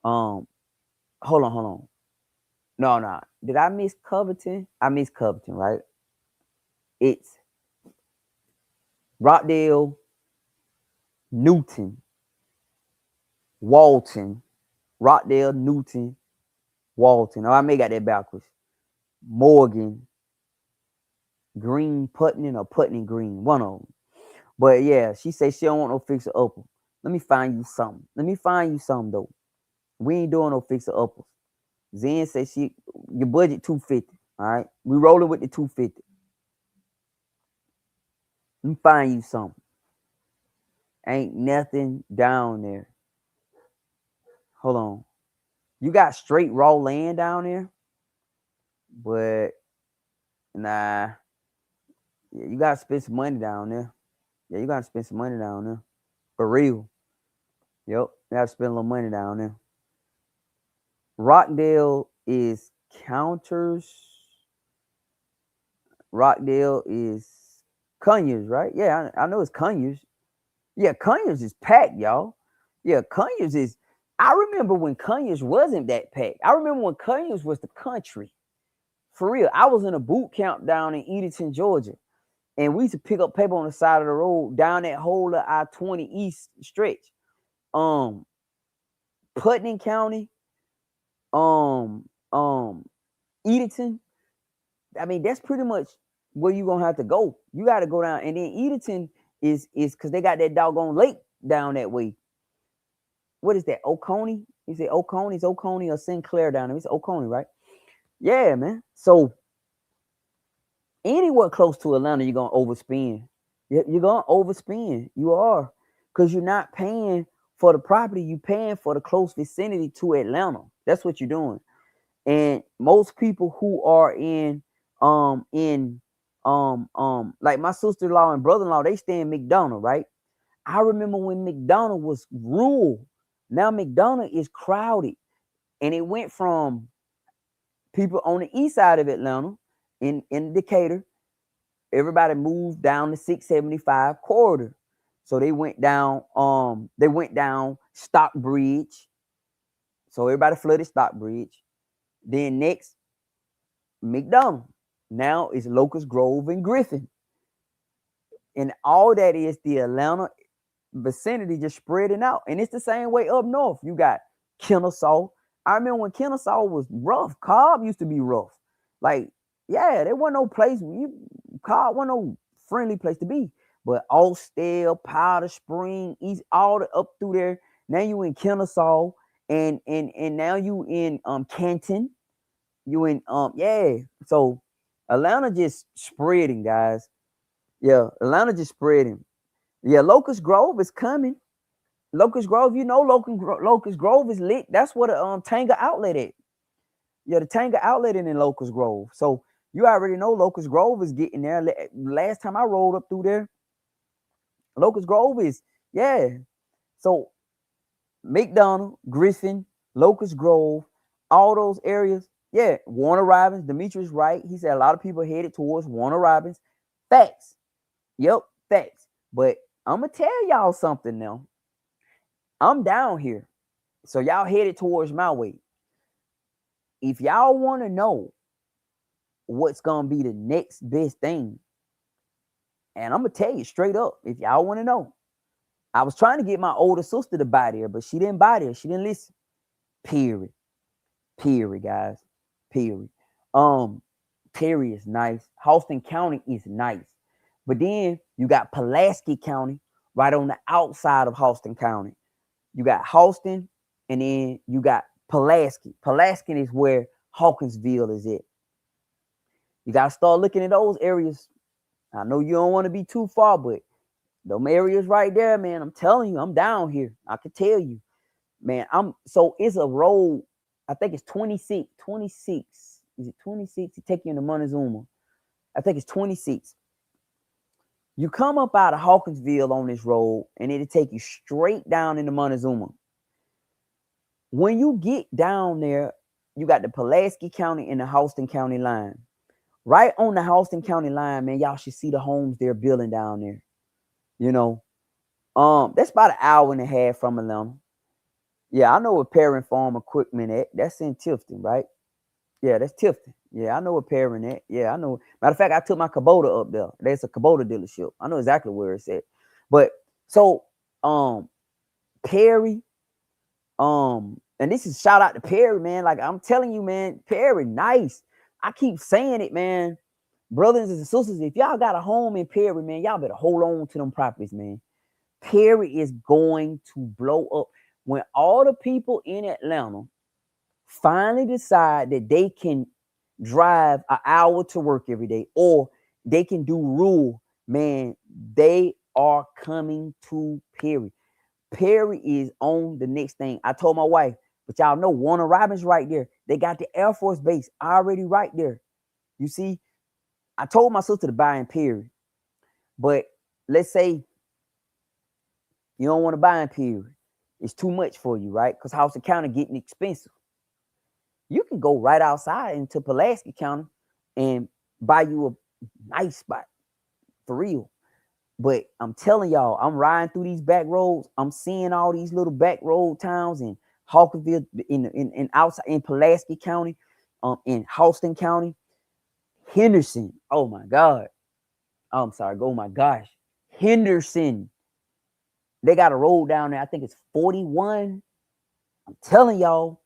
Hold on. No. Did I miss Covington? I missed Covington, right? It's Rockdale, Newton, Walton, Rockdale, Newton, Walton. Oh, I may got that backwards. Morgan, Greene, Putnam, or Putnam Greene, one of them. But yeah, she say she don't want no fixer upper. Let me find you something. Though. We ain't doing no fixer uppers. Zen say your budget 250. All right, we rolling with the 250. Let me find you something. Ain't nothing down there. Hold on. You got straight raw land down there, but nah. Yeah, you gotta spend some money down there. For real. Yep, you gotta spend a little money down there. Rockdale is Counters. Rockdale is Conyers, right? Yeah, I know it's Conyers. Yeah, Conyers is packed, y'all. Yeah, Conyers is. I remember when Conyers wasn't that packed. I remember when Conyers was the country. For real, I was in a boot camp down in Edenton, Georgia, and we used to pick up paper on the side of the road down that whole I-20 East stretch. Putnam County, Edenton. I mean, that's pretty much where you gonna have to go. You got to go down, and then Edenton is because they got that doggone lake down that way. What is that? Oconee? Is it Oconee? It's Oconee or Sinclair down there? It's Oconee, right? Yeah, man. So anywhere close to Atlanta, you're gonna overspend. You're gonna overspend. You are, because you're not paying for the property. You're paying for the close vicinity to Atlanta. That's what you're doing. And most people who are like my sister-in-law and brother-in-law, they stay in McDonough, right? I remember when McDonough was rural. Now McDonough is crowded, and it went from people on the east side of Atlanta in Decatur. Everybody moved down the 675 corridor, so they went down Stockbridge. So everybody flooded Stockbridge. Then next, McDonough. Now it's Locust Grove and Griffin. And all that is the Atlanta vicinity just spreading out. And it's the same way up north. You got Kennesaw. I remember when Kennesaw was rough. Cobb used to be rough. Like, yeah, there wasn't no place. Cobb wasn't no friendly place to be. But Austell, Powder Spring, East, all the up through there. Now you in Kennesaw, and now you in Canton. You in So Atlanta just spreading, guys. Yeah, Atlanta just spreading. Yeah, Locust Grove is coming. Locust Grove, Locust Grove is lit. That's what a Tanga outlet is. Yeah, the Tanga outlet in Locust Grove. So you already know Locust Grove is getting there. Last time I rolled up through there, Locust Grove is, yeah. So McDonough, Griffin, Locust Grove, all those areas. Yeah, Warner Robins, Demetrius Wright. He said a lot of people headed towards Warner Robins. Facts. Yep, facts. But I'm going to tell y'all something now. I'm down here. So y'all headed towards my way. If y'all want to know what's going to be the next best thing, and I'm going to tell you straight up, if y'all want to know, I was trying to get my older sister to buy there, but she didn't buy there. She didn't listen. Period, guys. Period. Perry is nice. Houston County is nice. But then you got Pulaski County right on the outside of Houston County. You got Houston, and then you got Pulaski. Pulaski is where Hawkinsville is at. You got to start looking at those areas. I know you don't want to be too far, but them areas right there, man, I'm telling you, I'm down here. I can tell you, man, so it's a road. I think it's 26. Is it 26? It take you into Montezuma. I think it's 26. You come up out of Hawkinsville on this road, and it'll take you straight down into Montezuma. When you get down there, you got the Pulaski County and the Houston County line. Right on the Houston County line, man, y'all should see the homes they're building down there. You know, that's about an hour and a half from Atlanta. Yeah, I know where Perrin Farm Equipment at. That's in Tifton, right? Yeah, that's Tifton. Yeah, I know where Perrin at. Yeah, I know. Matter of fact, I took my Kubota up there. There's a Kubota dealership. I know exactly where it's at. But so, Perry, and this is shout out to Perry, man. Like I'm telling you, man, Perry, nice. I keep saying it, man. Brothers and sisters, if y'all got a home in Perry, man, y'all better hold on to them properties, man. Perry is going to blow up when all the people in Atlanta finally decide that they can drive an hour to work every day, or they can do rural, man. They are coming to Perry. Perry is on the next thing. I told my wife, but y'all know Warner Robins right there. They got the Air Force Base already right there. You see, I told my sister to buy in Perry, but let's say you don't want to buy in Perry. It's too much for you, right? Because Houston County getting expensive. You can go right outside into Pulaski County and buy you a nice spot, for real. But I'm telling y'all, I'm riding through these back roads. I'm seeing all these little back road towns in Hawkinsville, in outside in Pulaski County, in Houston County, Henderson. Oh my God. Oh, I'm sorry. Oh my gosh. Henderson. They got a road down there. I think it's 41. I'm telling y'all,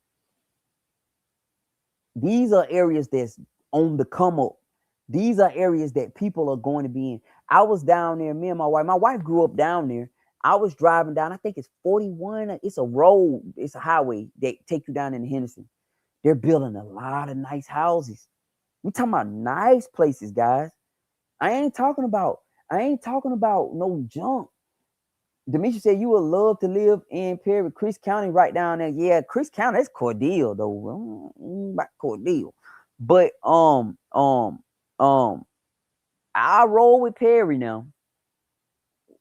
these are areas that's on the come up. These are areas that people are going to be in. I was down there, me and my wife grew up down there. I was driving down, I think it's 41. It's a road, it's a highway that take you down into Henderson. They're building a lot of nice houses. We're talking about nice places, guys. I ain't talking about no junk. Demetri said you would love to live in Perry, Chris County, right down there. Yeah, Chris County, that's Cordele though. About Cordele. But I roll with Perry now.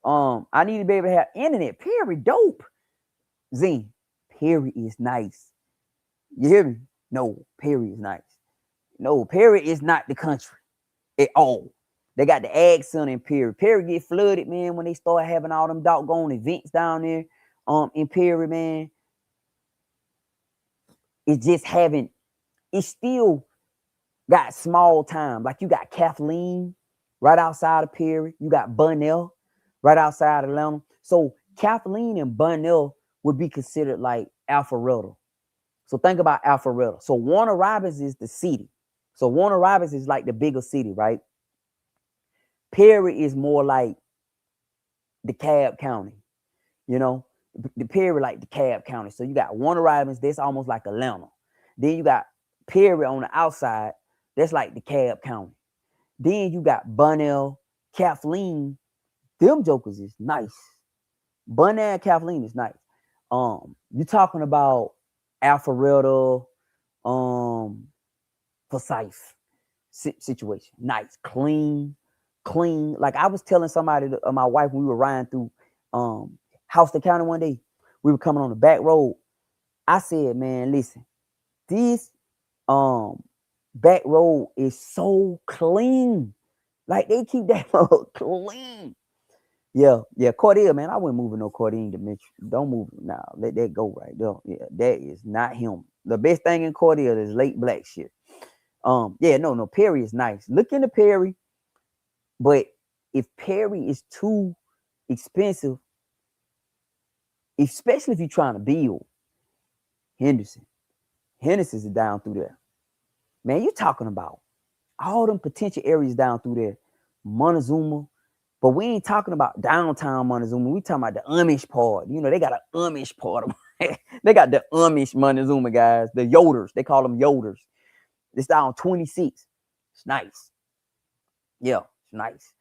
I need to be able to have internet. Perry dope. Zine, Perry is nice. You hear me? No, Perry is nice. No, Perry is not the country at all. They got the Ag Center in Perry. Perry get flooded, man, when they start having all them doggone events down there in Perry, man. It's just it's still got small time. Like you got Kathleen right outside of Perry. You got Bunnell right outside of Atlanta. So Kathleen and Bunnell would be considered like Alpharetta. So think about Alpharetta. So Warner Robins is the city. So Warner Robins is like the bigger city, right? Perry is more like DeKalb County, you know, the Perry like DeKalb County. So you got Warner Robins, that's almost like Atlanta. Then you got Perry on the outside, that's like DeKalb County. Then you got Bunnell, Kathleen. Them jokers is nice. Bunnell and Kathleen is nice. You talking about Alpharetta, Forsyth situation. Nice, clean. Like I was telling somebody, my wife, when we were riding through Houston County one day, we were coming on the back road. I said, man, listen, this back road is so clean. Like they keep that road clean. Yeah, Cordele, man. I wouldn't move no Cordele Demetri. Don't move it now. Let that go right there. Yeah, that is not him. The best thing in Cordele is late black shit. Yeah, no, Perry is nice. Look into Perry. But if Perry is too expensive, especially if you're trying to build, Henderson is down through there. Man, you're talking about all them potential areas down through there. Montezuma. But we ain't talking about downtown Montezuma. We talking about the Amish part. You know, they got an Amish part. They got the Amish Montezuma guys. The Yoders. They call them Yoders. It's down 26. It's nice. Yeah, it's nice.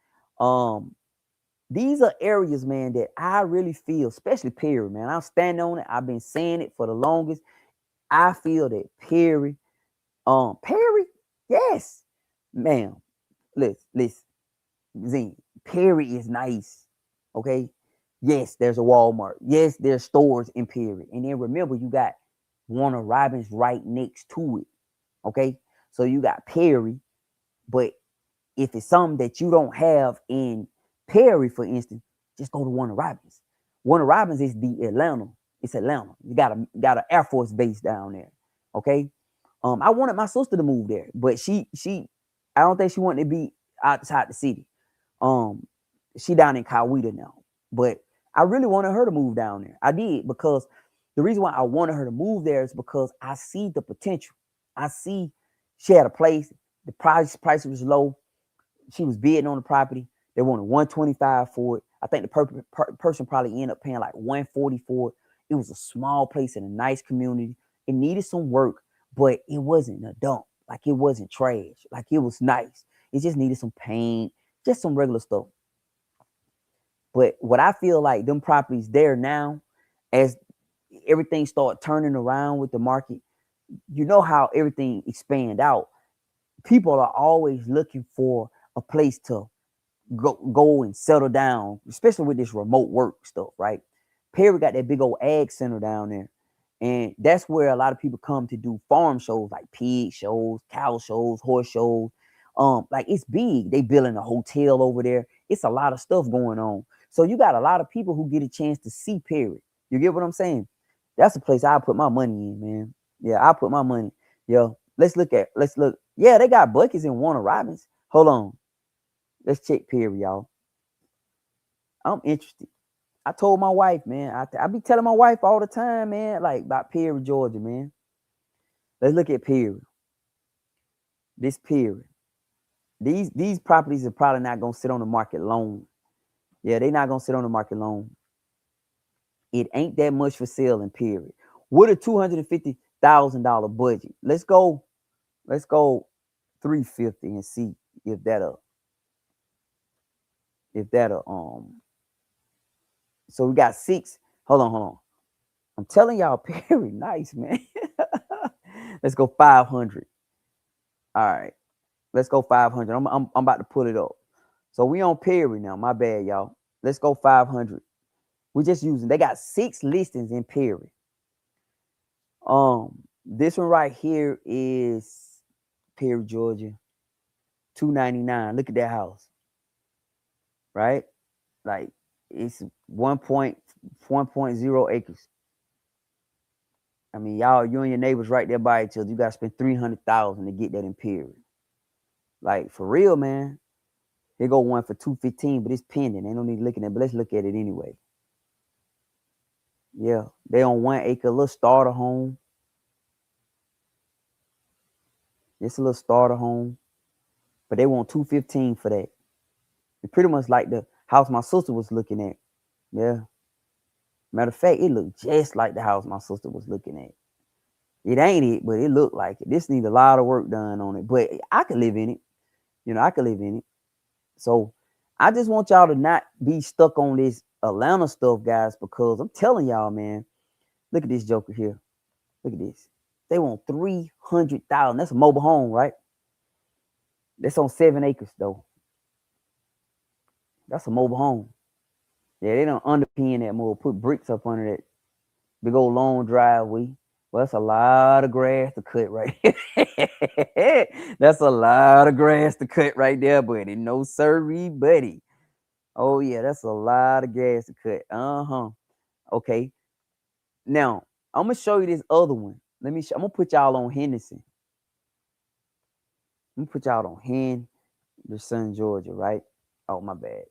These are areas, man, that I really feel, especially Perry, man. I'm standing on it. I've been saying it for the longest. I feel that Perry, Yes, ma'am. Listen, Zine. Perry is nice. Okay. Yes, there's a Walmart. Yes, there's stores in Perry. And then remember, you got Warner Robins right next to it. Okay. So you got Perry, but if it's something that you don't have in Perry, for instance, just go to Warner Robins. Warner Robins is the Atlanta. It's Atlanta. You got an Air Force base down there. Okay. I wanted my sister to move there, but she I don't think she wanted to be outside the city. Um, she down in Coweta now, but I really wanted her to move down there. I did, because the reason why I wanted her to move there is because I see the potential. I see she had a place. The price was low. She was bidding on the property. They wanted 125 for it. I think the person probably ended up paying like 140 for it. It was a small place in a nice community. It needed some work, but it wasn't a dump. Like, it wasn't trash. Like, it was nice. It just needed some paint, just some regular stuff. But what I feel like, them properties there now, as everything start turning around with the market, you know how everything expand out. People are always looking for a place to go and settle down, especially with this remote work stuff, right? Perry got that big old ag center down there. And that's where a lot of people come to do farm shows, like pig shows, cow shows, horse shows. Like, it's big. They building a hotel over there. It's a lot of stuff going on. So you got a lot of people who get a chance to see Perry. You get what I'm saying? That's a place I put my money in, man. Yeah, I put my money. Yo, let's look. Yeah, they got buckets in Warner Robins. Hold on. Let's check Perry, y'all. I'm interested. I told my wife, man. I be telling my wife all the time, man, like, about Perry, Georgia, man. Let's look at Perry. This Perry. These properties are probably not gonna sit on the market long. Yeah, they're not gonna sit on the market long. It ain't that much for sale in Perry. With a $250,000 budget. Let's go 350 and see if that'll so we got six. Hold on. I'm telling y'all, Perry nice, man. Let's go 500. All right. Let's go 500. I'm about to put it up. So we on Perry now. My bad, y'all. Let's go 500. We're just using. They got 6 listings in Perry. This one right here is Perry, Georgia. 299. Look at that house. Right? Like, it's 1.0 acres. I mean, y'all, you and your neighbors right there by each other. You gotta spend 300,000 to get that in Perry. Like, for real, man. They go one for 215, but it's pending. They don't need looking at, but let's look at it anyway. Yeah, they on 1 acre, little starter home. It's a little starter home, but they want 215 for that. It's pretty much like the house my sister was looking at. Yeah. Matter of fact, it looked just like the house my sister was looking at. It ain't it, but it looked like it. This needs a lot of work done on it, but I could live in it. I could live in it. So I just want y'all to not be stuck on this Atlanta stuff, guys, because I'm telling y'all, man. Look at this joker here. Look at this. They want 300,000. That's a mobile home, right? That's on 7 acres though. That's a mobile home. Yeah, they don't underpin that more. Put bricks up under that big old long driveway. Well, that's a lot of grass to cut right here. That's a lot of grass to cut right there, buddy. No sirree, buddy. Oh yeah, that's a lot of grass to cut. Uh-huh. Okay. Now, I'm gonna show you this other one. I'm gonna put y'all on Henderson. I'm gonna put y'all on Henderson, Georgia, right? Oh, my bad.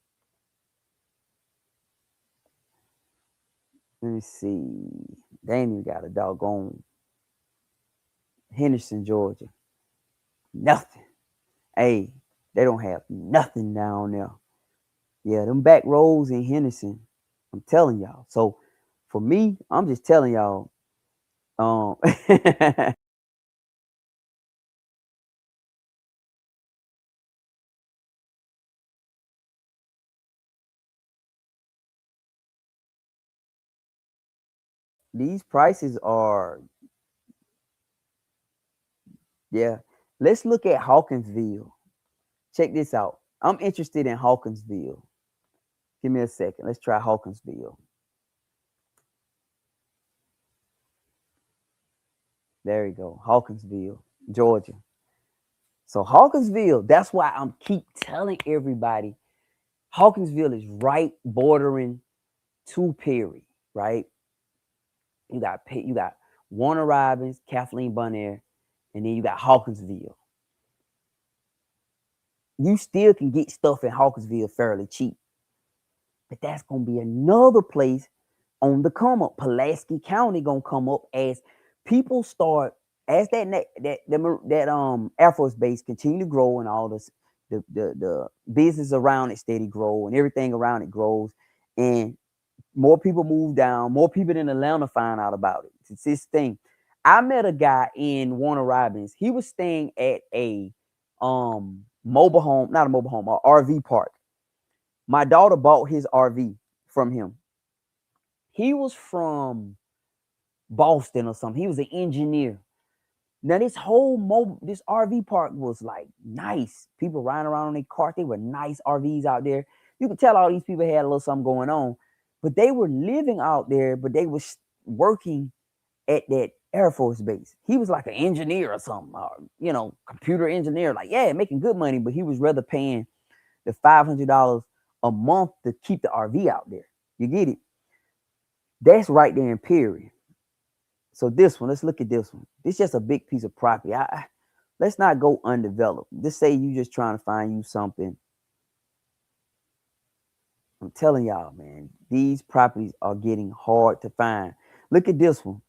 Let me see. They ain't even got a doggone Henderson, Georgia. Nothing. Hey, they don't have nothing down there. Yeah, them back roads in Henderson. I'm telling y'all. So for me, I'm just telling y'all. Um, these prices are, yeah. Let's look at Hawkinsville. Check this out. I'm interested in Hawkinsville. Give me a second. Let's try Hawkinsville. There you go. Hawkinsville, Georgia. So Hawkinsville, that's why I'm keep telling everybody Hawkinsville is right bordering to Perry, right? You got Warner Robins, Kathleen Bonaire, and then you got Hawkinsville. You still can get stuff in Hawkinsville fairly cheap. But that's gonna be another place on the come up. Pulaski County gonna come up as people start, as that Air Force base continue to grow, and all this the business around it steady grow, and everything around it grows, and more people move down, more people in Atlanta find out about it. It's this thing. I met a guy in Warner Robins. He was staying at a mobile home, not a mobile home, a RV park. My daughter bought his RV from him. He was from Boston or something. He was an engineer. Now this this RV park was like nice. People riding around on their cart. They were nice RVs out there. You could tell all these people had a little something going on, but they were living out there. But they was working at that Air Force base. He was like an engineer or something, or, computer engineer. Like, yeah, making good money, but he was rather paying the $500 a month to keep the RV out there. You get it? That's right there in Perry. So this one, let's look at this one. This is just a big piece of property. Let's not go undeveloped. Just say you just trying to find you something. I'm telling y'all, man, these properties are getting hard to find. Look at this one.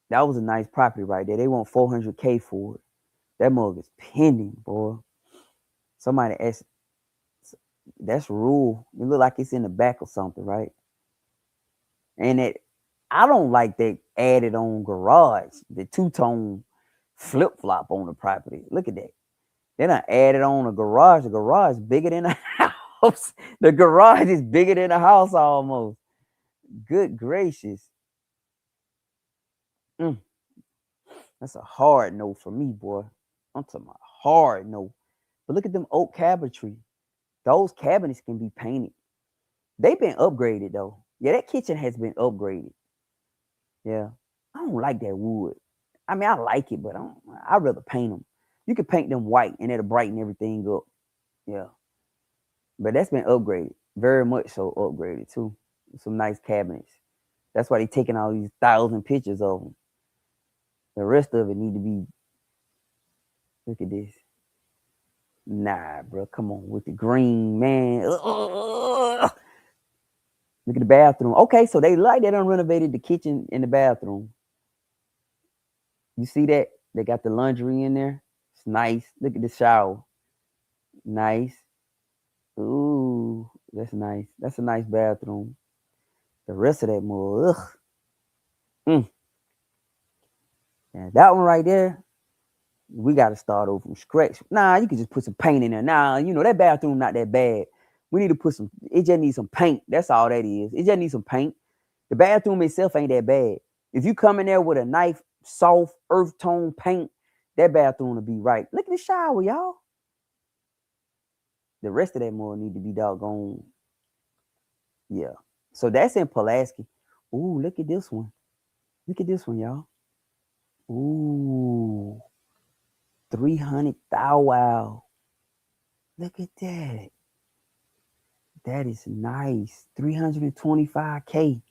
That was a nice property right there. They want $400K for it. That mug is pending, boy. Somebody asked, that's rule. It look like it's in the back or something, right? And I don't like that added on garage, the two-tone flip-flop on the property. Look at that. They done added on a garage. The garage is bigger than a house. The garage is bigger than a house almost. Good gracious. That's a hard no for me, boy. I'm talking about hard no. But look at them oak cabinetry. Those cabinets can be painted. They've been upgraded though. Yeah, that kitchen has been upgraded. Yeah, I don't like that wood. I mean, I like it, but I'd rather paint them. You can paint them white and it'll brighten everything up. Yeah, but that's been upgraded, very much so upgraded too. Some nice cabinets. That's why they taking all these 1,000 pictures of them. The rest of it need to be. Look at this. Nah, bro, come on with the green, man. Look at the bathroom. Okay, so they done renovated the kitchen and the bathroom. You see that? They got the laundry in there. It's nice. Look at the shower. Nice. Ooh, that's nice. That's a nice bathroom. The rest of that mug, Yeah, that one right there, we got to start over from scratch. Nah, you can just put some paint in there. Nah, that bathroom not that bad. We need to put it just needs some paint. That's all that is. It just needs some paint. The bathroom itself ain't that bad. If you come in there with a nice, soft, earth tone paint, that bathroom will be right. Look at the shower, y'all. The rest of that mug need to be doggone. Yeah. So that's in Pulaski. Ooh, look at this one. Look at this one, y'all. Ooh. 300,000. Wow. Look at that. That is nice. 325K.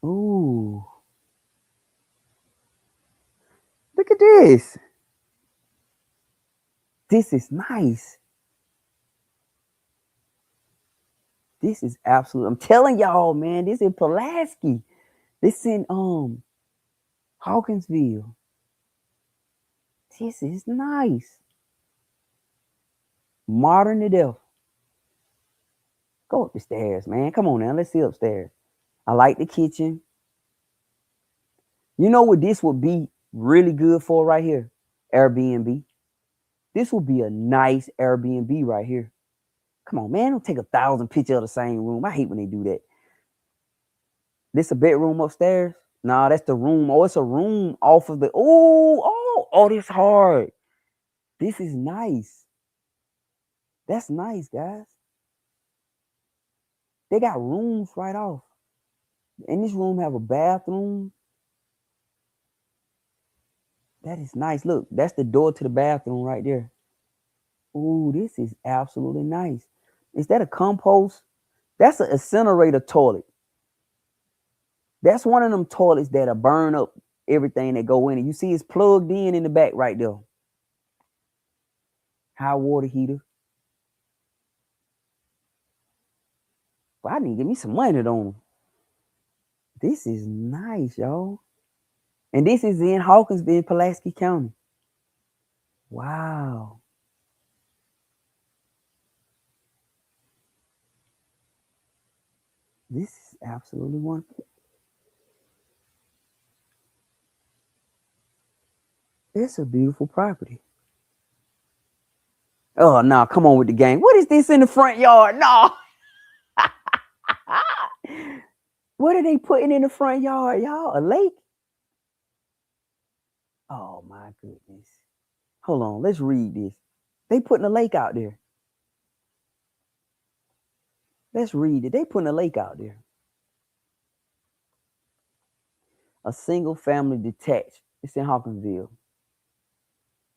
Ooh. Look at this. This is nice. This is absolute. I'm telling y'all, man, this in Pulaski. This in Hawkinsville. This is nice. Modern to death. Go up the stairs, man. Come on now. Let's see upstairs. I like the kitchen. You know what this would be really good for right here? Airbnb. This would be a nice Airbnb right here. Come on, man. Don't take 1,000 pictures of the same room. I hate when they do that. This a bedroom upstairs. Nah, that's the room. Oh, it's a room off of the. Oh, this hard. This is nice. That's nice, guys. They got rooms right off. And this room have a bathroom. That is nice. Look, that's the door to the bathroom right there. Ooh, this is absolutely nice. Is that a compost? That's an incinerator toilet. That's one of them toilets that'll burn up everything that go in it. You see it's plugged in the back right there. High water heater. But I need to give me some money on them. This is nice, y'all. And this is in Hawkinsville, Pulaski County. Wow. This is absolutely wonderful. It's a beautiful property. Oh, no, come on with the game. What is this in the front yard? No. What are they putting in the front yard, y'all? A lake? Oh, my goodness. Hold on. Let's read this. They putting a lake out there. Let's read it. They putting a lake out there. A single family detached. It's in Hawkinsville.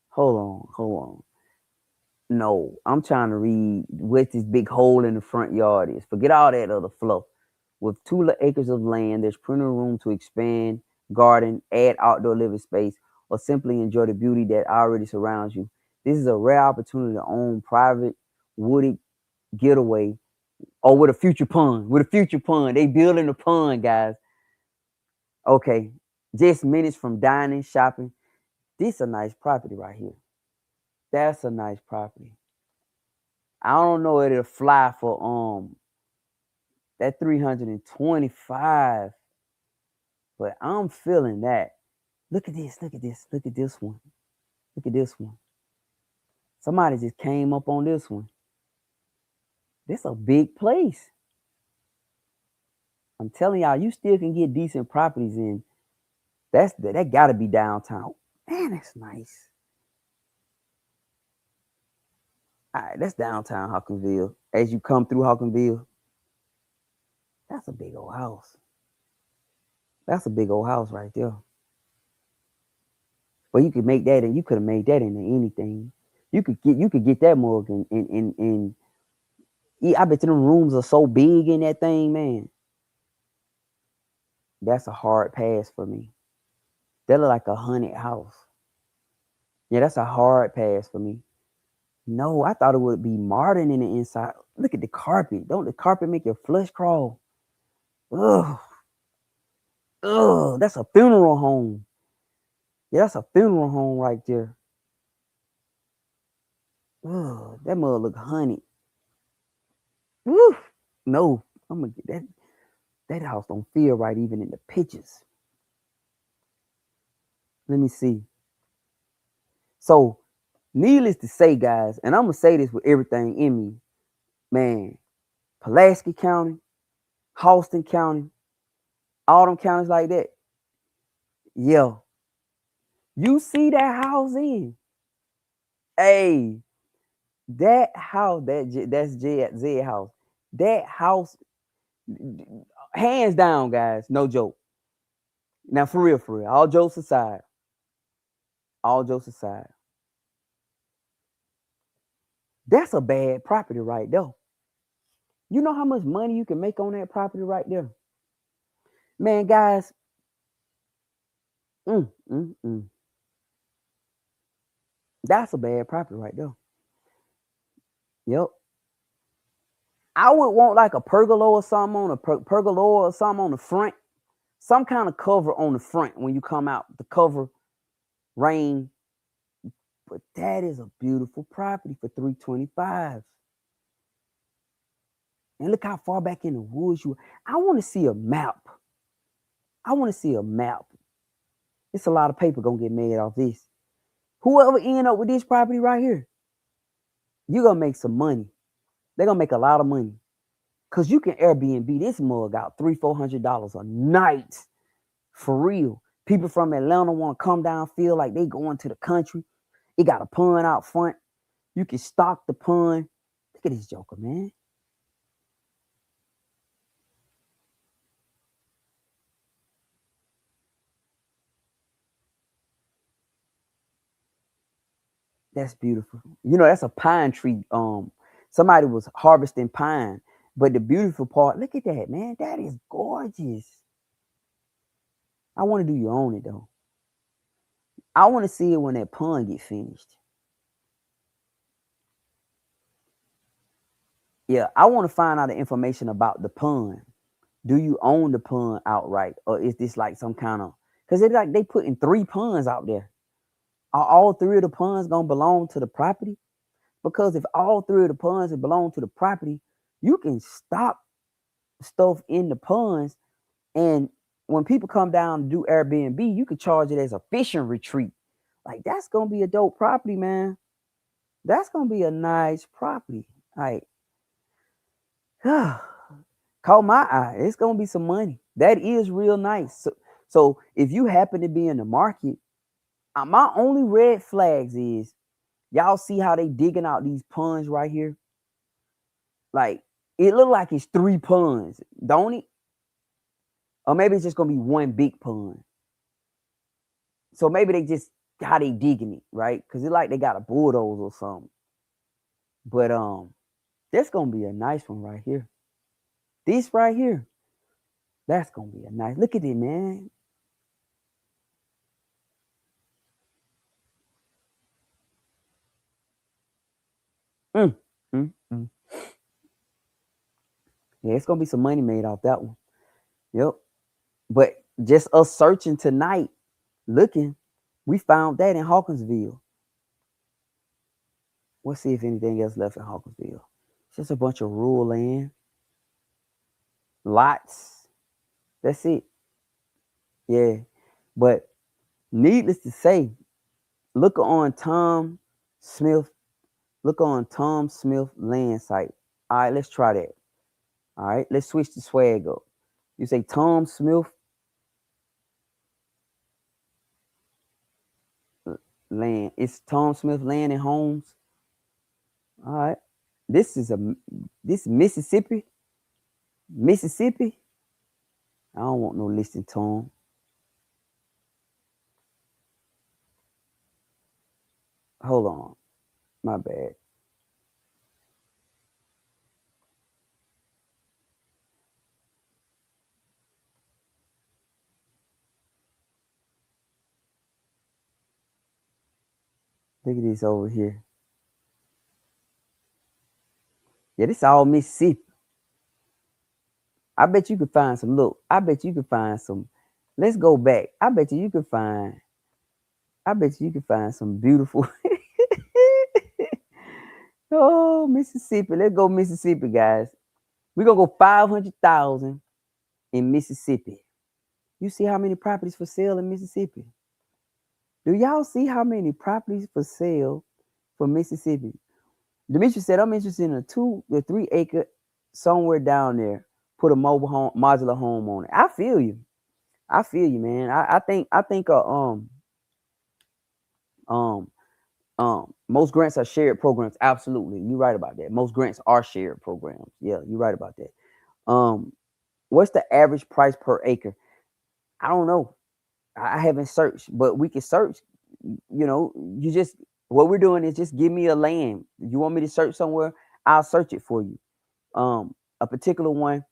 Hold on. No, I'm trying to read what this big hole in the front yard is. Forget all that other fluff. With 2 acres of land, there's plenty of room to expand, garden, add outdoor living space, or simply enjoy the beauty that already surrounds you. This is a rare opportunity to own private wooded getaway. Oh, with a future pond. With a future pond. They building a pond, guys. Okay. Just minutes from dining, shopping. This is a nice property right here. That's a nice property. I don't know if it'll fly for that 325, but I'm feeling that. Look at this, look at this, look at this one. Look at this one. Somebody just came up on this one. This a big place. I'm telling y'all, you still can get decent properties in. That gotta be downtown. Man, that's nice. All right, that's downtown Hawkinsville. As you come through Hawkinsville, that's a big old house. That's a big old house right there. But you could make that, and you could have made that into anything. You could get that mug and yeah, I bet them rooms are so big in that thing, man. That's a hard pass for me. That look like a haunted house. Yeah, that's a hard pass for me. No, I thought it would be modern in the inside. Look at the carpet. Don't the carpet make your flesh crawl? Ugh. Ugh. That's a funeral home. Yeah, that's a funeral home right there. Ugh. That mug look haunted. Woo. No, I'm gonna get that. That house don't feel right even in the pictures. Let me see. So, needless to say, guys, and I'm gonna say this with everything in me, man. Pulaski County, Halston County, all them counties like that. Yeah, you see that house in. Hey, that house, that's Zed house. That house, hands down, guys, no joke. Now, for real, all jokes aside, that's a bad property right there. You know how much money you can make on that property right there? Man, guys, mm, mm, mm. That's a bad property right there. Yep. I would want like a pergola or something on a pergola or something on the front, some kind of cover on the front when you come out to cover rain. But that is a beautiful property for 325. And look how far back in the woods you are. I want to see a map. I want to see a map. It's a lot of paper gonna get made off this. Whoever end up with this property right here, you're gonna make some money. They're gonna make a lot of money. Cause you can Airbnb this mug out $300-400 a night. For real. People from Atlanta want to come down, feel like they going to the country. It got a pond out front. You can stock the pond. Look at this joker, man. That's beautiful. You know, that's a pine tree. Somebody was harvesting pine. But the beautiful part, look at that, man. That is gorgeous. I want to do you own it though. I want to see it when that pond get finished. Yeah, I want to find out the information about the pond. Do you own the pond outright, or is this like some kind of? Because it's like they putting 3 ponds out there. Are all 3 of the ponds gonna belong to the property? Because if all 3 of the ponds belong to the property, you can stop stuff in the ponds, and when people come down to do Airbnb, you can charge it as a fishing retreat. Like that's gonna be a dope property, man. That's gonna be a nice property. Like, caught my eye. It's gonna be some money. That is real nice. So if you happen to be in the market, my only red flags is y'all see how they digging out these ponds right here. Like it look like it's 3 ponds, don't it? Or maybe it's just gonna be one big pond. So maybe they just how they digging it, right? Because it's like they got a bulldoze or something. But that's gonna be a nice one right here. This right here, that's gonna be a nice. Look at it, man. Mm, mm, mm. Yeah, it's gonna be some money made off that one. Yep. But just us searching tonight, looking, we found that in Hawkinsville. Let's see if anything else left in Hawkinsville. It's just a bunch of rural land, lots. That's it. Yeah. But needless to say, look on Tom Smith. Look on Tom Smith land site. All right, let's try that. All right, let's switch the swag up. You say Tom Smith land. It's Tom Smith Land and Homes. All right. This is this Mississippi. Mississippi. I don't want no listing Tom. Hold on. My bad. Look at this over here. Yeah, this all Mississippi. I bet you could find some. Look, I bet you could find some. Let's go back. I bet you could find. I bet you could find some beautiful. Oh, Mississippi. Let's go Mississippi, guys. We're gonna go 500,000 in Mississippi. You see how many properties for sale in Mississippi? Do y'all see how many properties for sale for Mississippi? Demetri said, I'm interested in a 2 or 3 acre somewhere down there. Put a mobile home, modular home on it. I feel you. I feel you, man. I think most grants are shared programs. Absolutely. You're right about that. Most grants are shared programs. Yeah, you're right about that. What's the average price per acre? I don't know. I haven't searched, but we can search. You know, you just what we're doing is just give me a land. You want me to search somewhere? I'll search it for you. A particular one,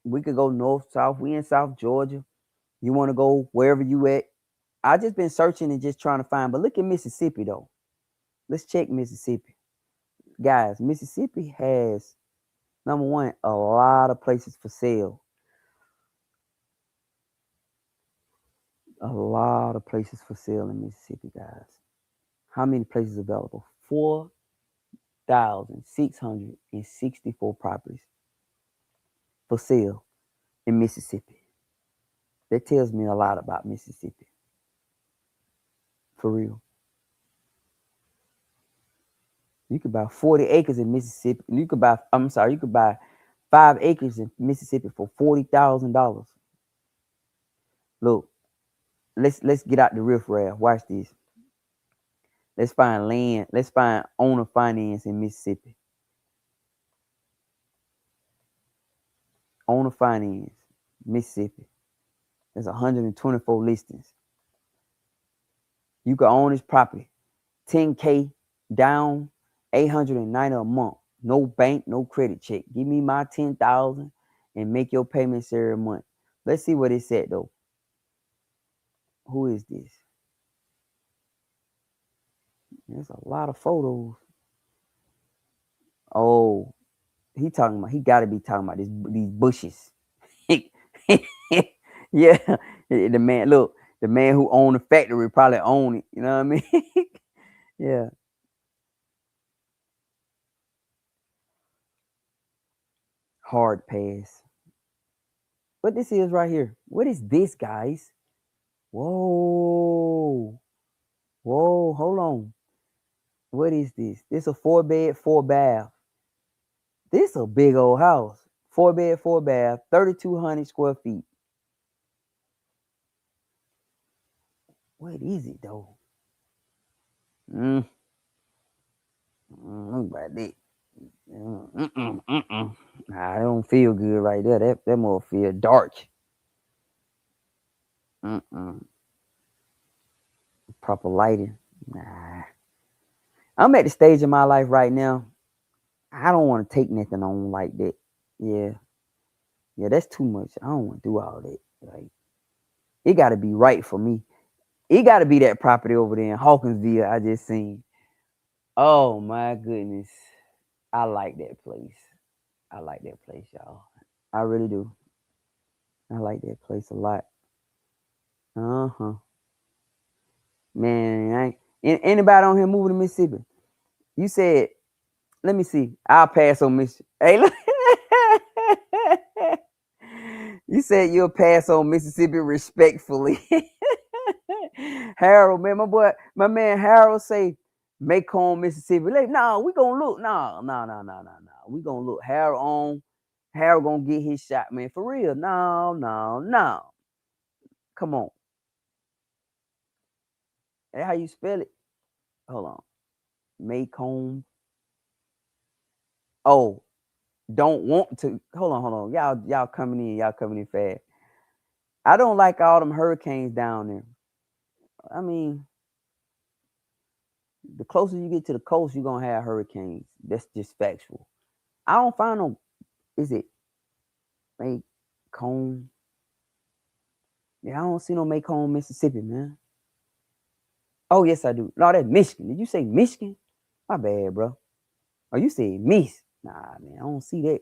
we could go north, south. We in South Georgia. You want to go wherever you at? I just been searching and just trying to find. But look at Mississippi though. Let's check Mississippi, guys. Mississippi has number one a lot of places for sale. A lot of places for sale in Mississippi, guys. How many places available? 4,664 properties for sale in Mississippi. That tells me a lot about Mississippi. For real. You could buy 40 acres in Mississippi. You could buy, I'm sorry, you could buy 5 acres in Mississippi for $40,000. Look, let's get out the riffraff. Watch this. Let's find land. Let's find owner finance in Mississippi. Owner finance, Mississippi. There's 124 listings. You can own this property. 10K down, 890 a month. No bank, no credit check. Give me my 10,000 and make your payments every month. Let's see what it said though. Who is this? There's a lot of photos. Oh, he gotta be talking about these bushes. Yeah, the man, look, the man who owned the factory probably owned it. You know what I mean? Yeah. Hard pass. What this is right here? What is this, guys? Whoa. Whoa, hold on. What is this? This a 4-bed, 4-bath. This a big old house. 4-bed, 4-bath, 3,200 square feet. What is it though? Look about that. Nah, I don't feel good right there. That more feel dark. Proper lighting. Nah. I'm at the stage of my life right now. I don't want to take nothing on like that. Yeah. Yeah, that's too much. I don't want to do all that. Like, it got to be right for me. It got to be that property over there in Hawkinsville I just seen. Oh my goodness. I like that place. I like that place, y'all. I really do. I like that place a lot. Uh-huh. Man, anybody on here moving to Mississippi? You said, let me see. I'll pass on Mississippi. Hey, look. You said you'll pass on Mississippi respectfully. Harold, man, my man Harold say Macomb, Mississippi. Like, no, we gonna look. No. We gonna look. Harold gonna get his shot, man. For real. No. Come on. That's how you spell it. Hold on. Macomb. Oh, don't want to. Hold on. Y'all coming in fast. I don't like all them hurricanes down there. I mean, the closer you get to the coast, you're gonna have hurricanes. That's just factual. I don't find no. Is it Macomb? Yeah, I don't see no Macomb, Mississippi, man. Oh yes, I do. No, that's Michigan. Did you say Michigan? My bad, bro. Oh, you said Miss? Nah, man, I don't see that.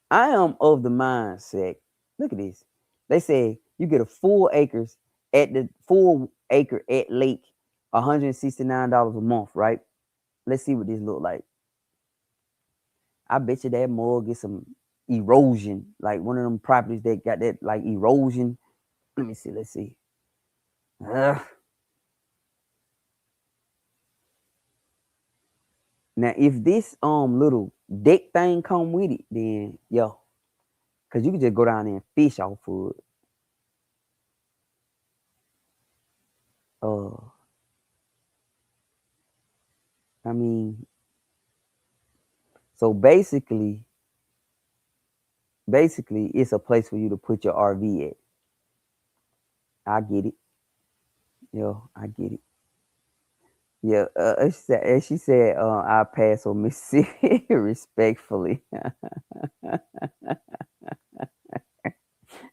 I am of the mindset. Look at this. They say you get a full acre at Lake, $169 a month, right? Let's see what this look like. I bet you that mug get some erosion, like one of them properties that got that like erosion. Let me see. Let's see. Now, if this little deck thing come with it, then yo, cause you can just go down there and fish off of it. I mean, so basically, it's a place for you to put your RV at. I get it. Yo, I get it. Yeah, she said, I pass on Mississippi respectfully.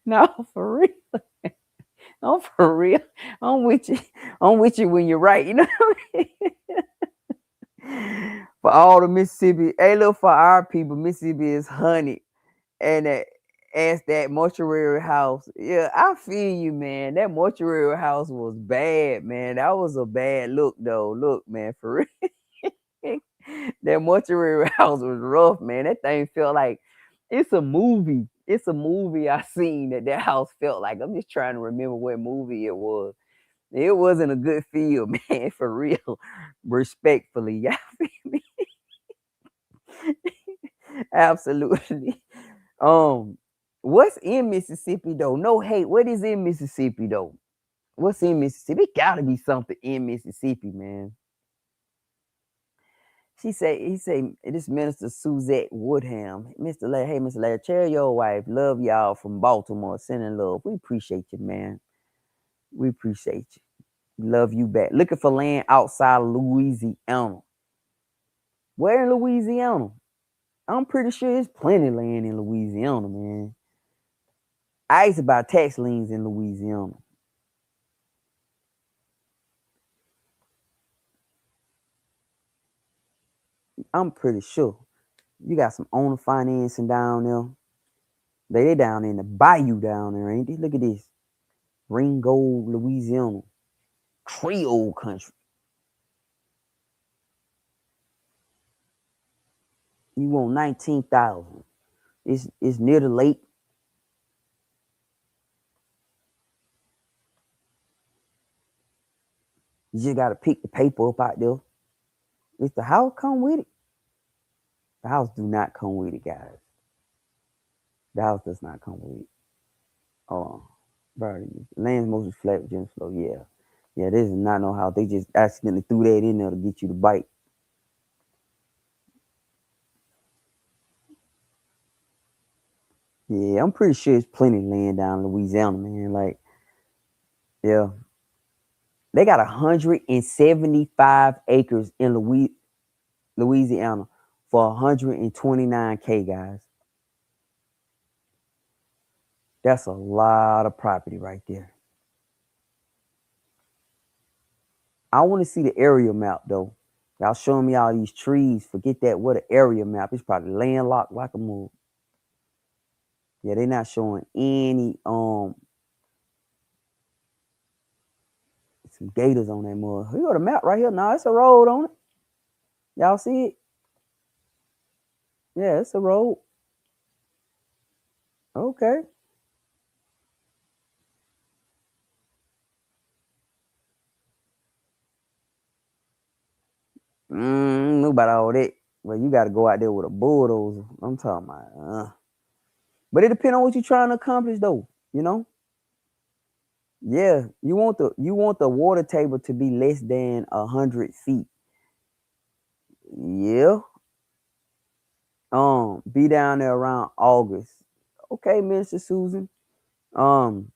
No, for real. No, for real. I'm with you. I'm with you when you're right. You know what I mean? For all the Mississippi, hey, look, for our people, Mississippi is honey. And as that mortuary house, yeah, I feel you, man. That mortuary house was bad, man. That was a bad look, though. Look, man, for real. That mortuary house was rough, man. That thing felt like it's a movie. It's a movie I seen that house felt like. I'm just trying to remember what movie it was. It wasn't a good feel, man, for real. Respectfully, y'all feel me? Absolutely. Um, What's in Mississippi though? No hate. What is in Mississippi though? What's in Mississippi? It gotta be something in Mississippi, man. He said, this Minister Suzette Woodham, Mr. Larry, hey, Mr. Larry, tell your wife, love y'all from Baltimore, sending love. We appreciate you, man. We appreciate you. Love you back. Looking for land outside of Louisiana. Where in Louisiana? I'm pretty sure there's plenty of land in Louisiana, man. I used to buy tax liens in Louisiana. I'm pretty sure. You got some owner financing down there. They down in the bayou down there, ain't they? Look at this. Ringgold, Louisiana. Creole country. You want 19,000. It's near the lake. You just gotta pick the paper up out there. If the house come with it, the house do not come with it, guys. The house does not come with it. Oh, bro, land's mostly flat with Jim Slow. Yeah. Yeah, this is not no house. They just accidentally threw that in there to get you to bite. Yeah, I'm pretty sure it's plenty of land down in Louisiana, man. Like, yeah. They got 175 acres in Louisiana for 129K, guys. That's a lot of property right there. I want to see the area map though. Y'all showing me all these trees. Forget that. What an area map. It's probably landlocked like a move. Yeah, they're not showing any some gators on that mud. You got a map right here. Nah, it's a road on it. Y'all see it? Yeah, it's a road. Okay. Know about all that. Well, you got to go out there with a bulldozer. I'm talking about. But it depends on what you're trying to accomplish, though. You know. Yeah, you want the water table to be less than 100 feet. Yeah. Be down there around August. Okay, Minister Susan. Um,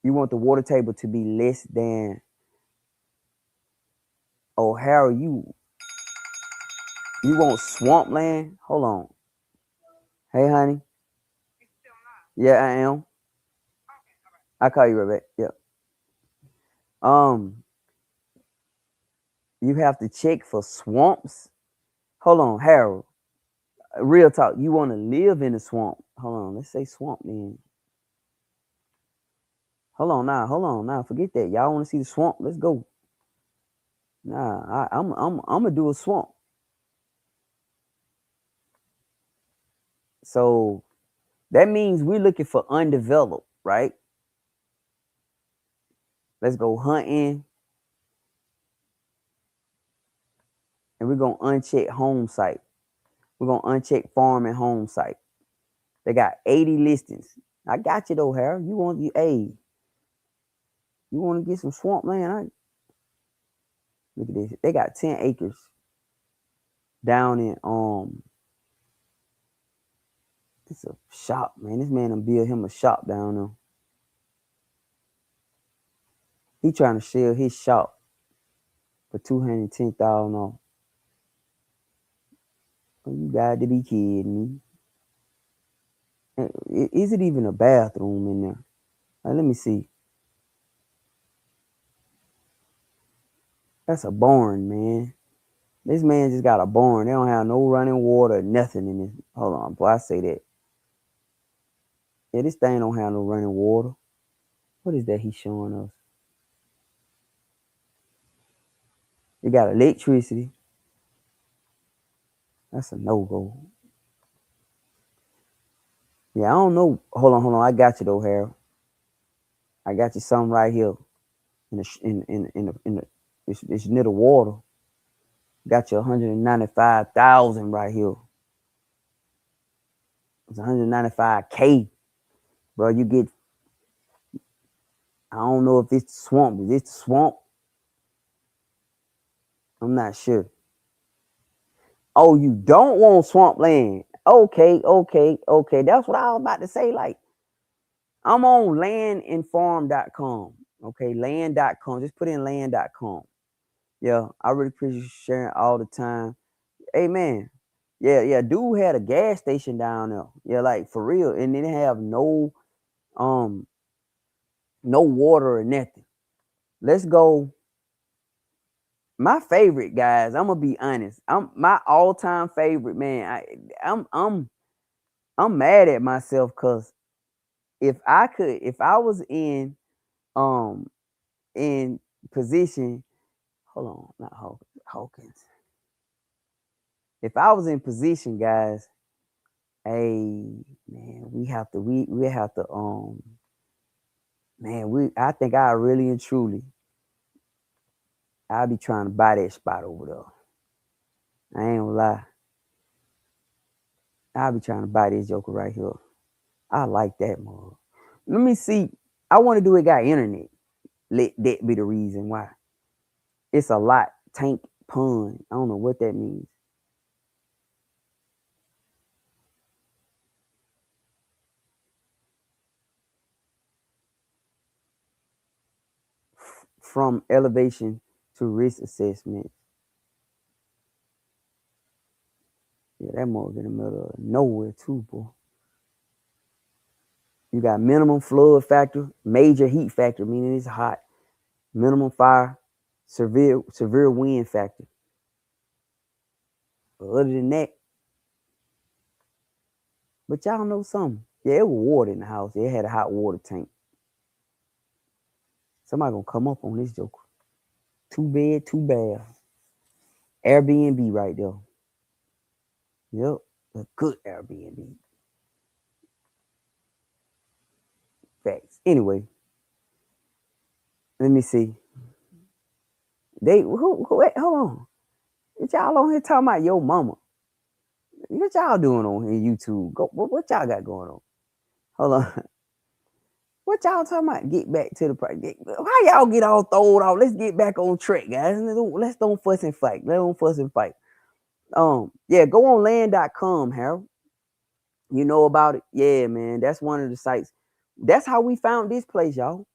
you want the water table to be less than. Oh, Harold, you want swampland? Hold on. Hey, honey. Yeah, I am. I call you right back. Yeah. Um, you have to check for swamps. Hold on, Harold. Real talk. You want to live in the swamp? Hold on. Let's say swamp then. Hold on now. Hold on now. Forget that. Y'all want to see the swamp? Let's go. Nah, I'm gonna do a swamp. So that means we're looking for undeveloped, right? Let's go hunting. And we're gonna uncheck home site. We're gonna uncheck farm and home site. They got 80 listings. I got you though, Harold. You want you want to get some swamp land? Look at this. They got 10 acres down in it's a shop, man. This man done build him a shop down there. He trying to sell his shop for $210,000 off. Oh, you got to be kidding me. Is it even a bathroom in there? Let me see. That's a barn, man. This man just got a barn. They don't have no running water, nothing in it. Hold on, boy, I say that. Yeah, this thing don't have no running water. What is that he's showing us? It got electricity. That's a no-go. Yeah, I don't know. Hold on. I got you though, Harold. I got you something right here. It's near the water. Got you 195,000 right here It's 195K, bro. You get, I don't know if it's the swamp. Is it the swamp? I'm not sure. Oh, you don't want swampland. Okay. That's what I was about to say. Like, I'm on landandfarm.com. Okay, land.com. Just put in land.com. Yeah, I really appreciate you sharing all the time. Hey, man. Yeah. Dude had a gas station down there. Yeah, like for real. And they didn't have um no water or nothing. Let's go. My favorite, guys, I'm gonna be honest. I'm my all-time favorite, man. I'm mad at myself because if I was um in position, hold on, not Hawkins. If I was in position, guys, hey man, we have to man, I think I really and truly I'll be trying to buy that spot over there. I ain't gonna lie. I'll be trying to buy this joker right here. I like that mug. Let me see. I want to do it got internet. Let that be the reason why. It's a lot. Tank pun. I don't know what that means. From elevation to risk assessment. Yeah, that mug in the middle of nowhere too, boy. You got minimum flood factor, major heat factor, meaning it's hot. Minimum fire, severe wind factor. But other than that, but y'all know something. Yeah, it was water in the house. It had a hot water tank. Somebody gonna come up on this joker. 2 bed, 2 bath. Airbnb right there. Yep. A good Airbnb. Facts. Anyway, let me see. Wait, hold on. What y'all on here talking about your mama? What y'all doing on here YouTube? What y'all got going on? Hold on. What y'all talking about? Get back to the project. How y'all get all thrown off? Let's get back on track, guys. Let's don't fuss and fight. Let's don't fuss and fight. Yeah, go on land.com, Harold. You know about it? Yeah, man. That's one of the sites. That's how we found this place, y'all.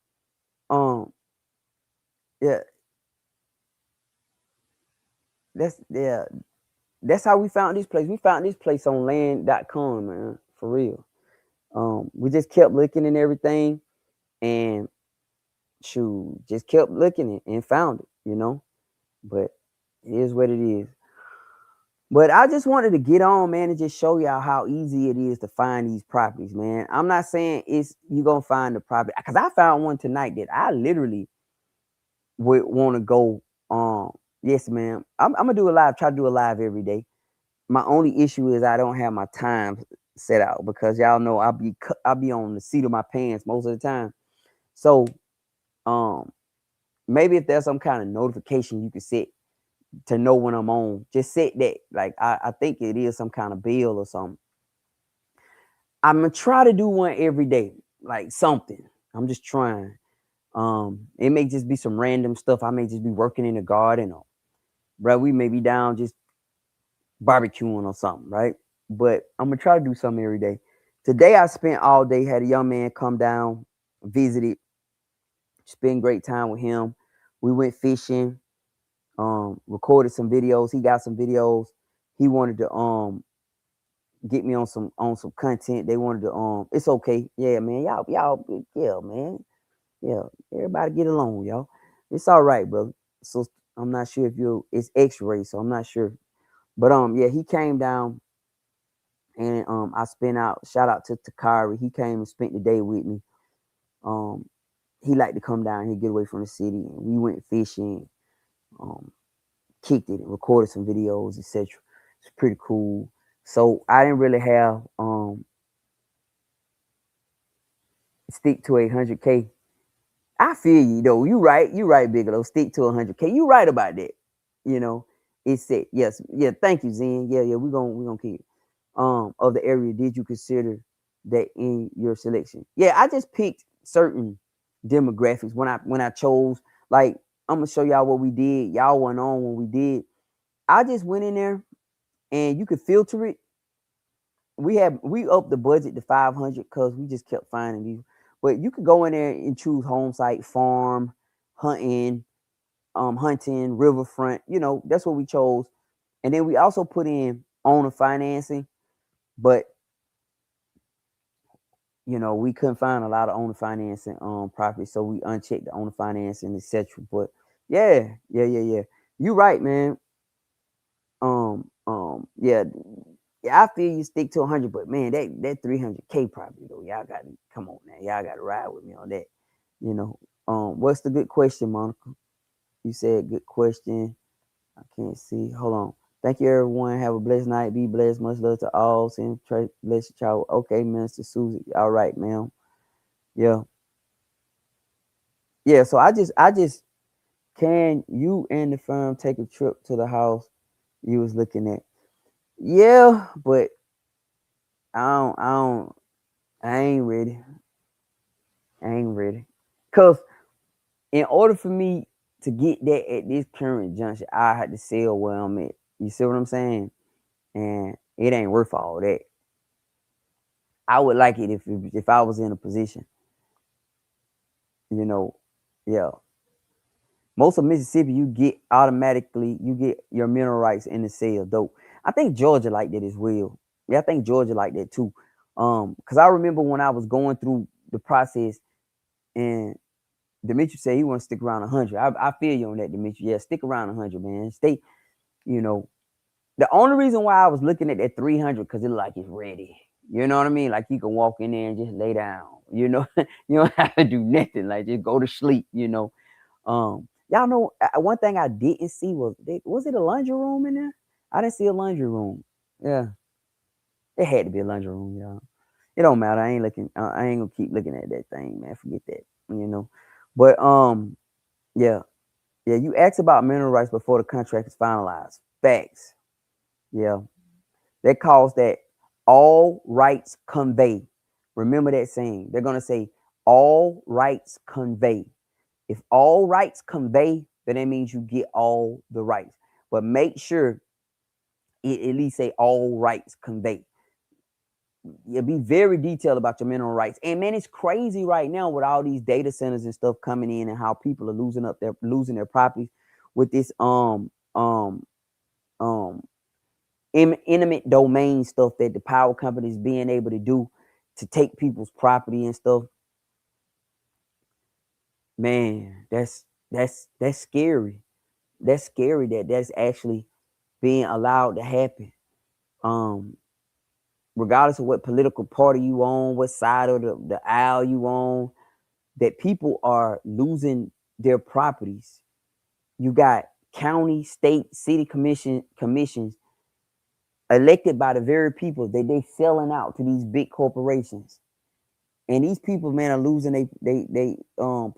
Um, yeah, yeah. That's how we found this place. We found this place on land.com, man. For real. We just kept looking and everything, and shoot, just kept looking and found it, you know. But it is what it is. But I just wanted to get on, man, and just show y'all how easy it is to find these properties, man. I'm not saying it's you gonna find the property because I found one tonight that I literally would want to go. Yes, ma'am. I'm gonna do a live. Try to do a live every day. My only issue is I don't have my time set out because y'all know I'll be on the seat of my pants most of the time. So maybe if there's some kind of notification you can set to know when I'm on, just set that. Like I think it is some kind of bill or something. I'm gonna try to do one every day, like something. I'm just trying. It may just be some random stuff. I may just be working in the garden or bro, we may be down just barbecuing or something, right? But I'm gonna try to do something every day. Today I spent all day, had a young man come down, visited, spend great time with him. We went fishing, recorded some videos. He got some videos. He wanted to get me on some content. They wanted to it's okay. Yeah, man. Y'all yeah, man. Yeah, everybody get along, y'all. It's all right, bro. So I'm not sure if it's X-ray, so I'm not sure. But yeah, he came down and I spent out. Shout out to Takari. He came and spent the day with me. Um, he liked to come down here, get away from the city, and we went fishing. Um, Kicked it, and recorded some videos, etc. It's pretty cool. So I didn't really have stick to 100K. I feel you though. You right, Bigelow. Stick to 100K. You right about that. You know, it's set. Yes, yeah. Thank you, Zen. Yeah. We're gonna keep it. of the area did you consider that in your selection? Yeah, I just picked certain demographics when I chose. Like, I'm gonna show y'all what we did. Y'all went on when we did. I just went in there and you could filter it. We upped the budget to 500 because we just kept finding these. But you could go in there and choose home site, farm, hunting, riverfront. That's what we chose. And then we also put in owner financing, but we couldn't find a lot of owner financing property, so we unchecked the owner financing, etc. But yeah. You right, man. Yeah. Yeah, I feel you stick to 100, but man, that 300K property though, y'all got to come on now, y'all got to ride with me on that. What's the good question, Monica? You said good question. I can't see. Hold on. Thank you, everyone. Have a blessed night. Be blessed. Much love to all. Send bless your child. Okay, Minister Susie. All right, ma'am. Yeah. Yeah. So I just can you and the firm take a trip to the house you was looking at? Yeah, but I ain't ready. I ain't ready. Cause in order for me to get that at this current juncture, I had to sell where I'm at. You see what I'm saying? And it ain't worth all that. I would like it if I was in a position, you know, yeah. Most of Mississippi, you get your mineral rights in the sale. Though I think Georgia like that as well. Yeah, I think Georgia like that too. Because I remember when I was going through the process, and Demetrius said he want to stick around 100. I feel you on that, Demetrius. Yeah, stick around 100, man. Stay. You know, the only reason why I was looking at that 300 because it like it's ready. You know what I mean? Like you can walk in there and just lay down. You don't have to do nothing. Like just go to sleep. Y'all know one thing I didn't see was it a laundry room in there? I didn't see a laundry room. Yeah, it had to be a laundry room, y'all. It don't matter. I ain't looking. I ain't gonna keep looking at that thing, man. Forget that. But yeah, yeah. You asked about mineral rights before the contract is finalized. Facts. Yeah, that calls that all rights convey. Remember that saying. They're gonna say all rights convey. If all rights convey, then that means you get all the rights. But make sure it at least say all rights convey. Yeah, be very detailed about your mineral rights. And man, it's crazy right now with all these data centers and stuff coming in and how people are losing their properties with this um intimate domain stuff that the power companies being able to do to take people's property and stuff. Man, that's scary. That's scary that's actually being allowed to happen. Um, Regardless of what political party you on, what side of the aisle you on, that people are losing their properties. You got county, state, city commissions elected by the very people that they selling out to these big corporations. And these people, man, are losing they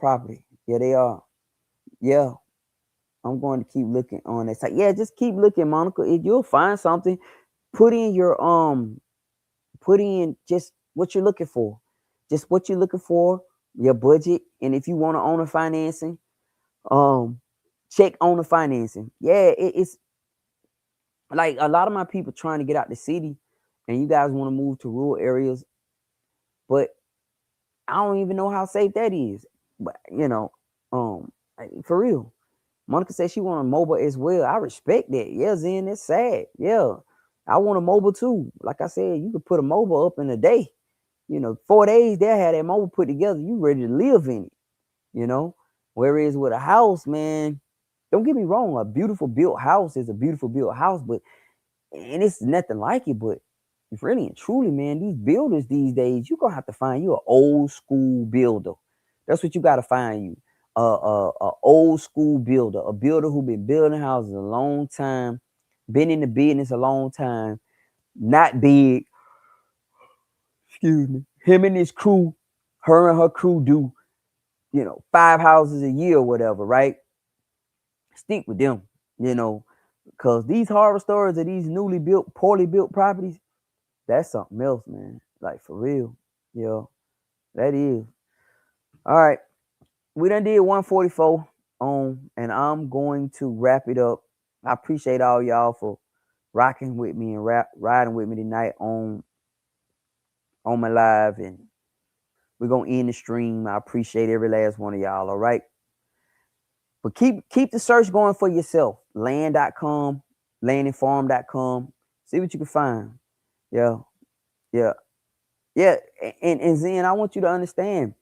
property. Yeah, they are. Yeah. I'm going to keep looking on that site. Yeah, just keep looking, Monica. If you'll find something, put in just what you're looking for. Just what you're looking for, your budget. And if you want to own a financing, check on the financing. Yeah, it's like a lot of my people trying to get out the city and you guys want to move to rural areas, but I don't even know how safe that is. But for real. Monica said she want a mobile as well. I respect that. Yeah, Zen, that's sad. Yeah. I want a mobile too. Like I said, you could put a mobile up in a day. 4 days they'll have that mobile put together. You ready to live in it. Whereas with a house, man, don't get me wrong, a beautiful built house is a beautiful built house, and it's nothing like it. But if really and truly, man, these builders these days, you're gonna have to find you an old school builder. That's what you gotta find you. A old school builder, a builder who been building houses a long time, been in the business a long time, not big. Excuse me. Him and his crew, her and her crew do, 5 houses a year or whatever, right? Stick with them, because these horror stories of these newly built, poorly built properties, That's something else, man. Like for real. Yo, that is. All right. We done did 144 and I'm going to wrap it up. I appreciate all y'all for rocking with me and riding with me tonight on my live, and we're gonna end the stream. I appreciate every last one of y'all. All right. But keep the search going for yourself. Land.com, landandfarm.com. See what you can find. Yeah. Yeah. Yeah. And Zen, I want you to understand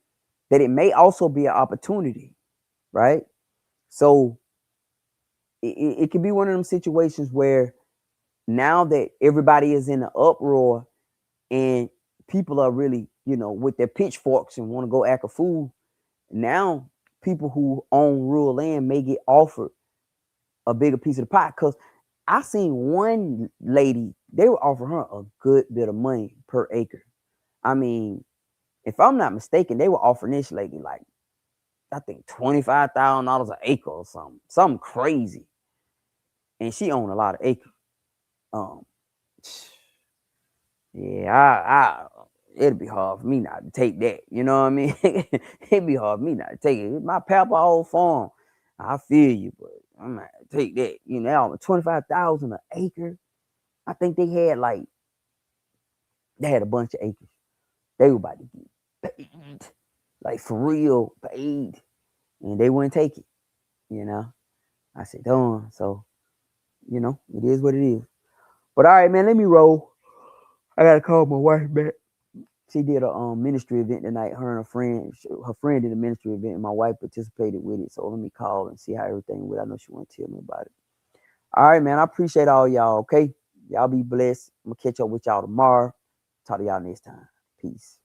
that it may also be an opportunity, right? So it could be one of them situations where now that everybody is in an uproar and people are really, with their pitchforks and want to go act a fool, now people who own rural land may get offered a bigger piece of the pie. Because I seen one lady, they were offering her a good bit of money per acre. I mean, if I'm not mistaken, they were offering this lady like, I think $25,000 an acre or something crazy. And she owned a lot of acres. Yeah, I it'd be hard for me not to take that. You know what I mean? It'd be hard for me not to take it. It's my papa old farm. I feel you, but I'm not take that. 25,000 an acre. I think they had a bunch of acres. They were about to get paid, like for real paid, and they wouldn't take it. I said, darn. So, it is what it is. But all right, man, let me roll. I gotta call my wife back. She did a ministry event tonight. Her and her friend did a ministry event, and my wife participated with it. So let me call and see how everything went. I know she want to tell me about it. All right, man. I appreciate all y'all. Okay, y'all be blessed. I'm gonna catch up with y'all tomorrow. Talk to y'all next time. Peace.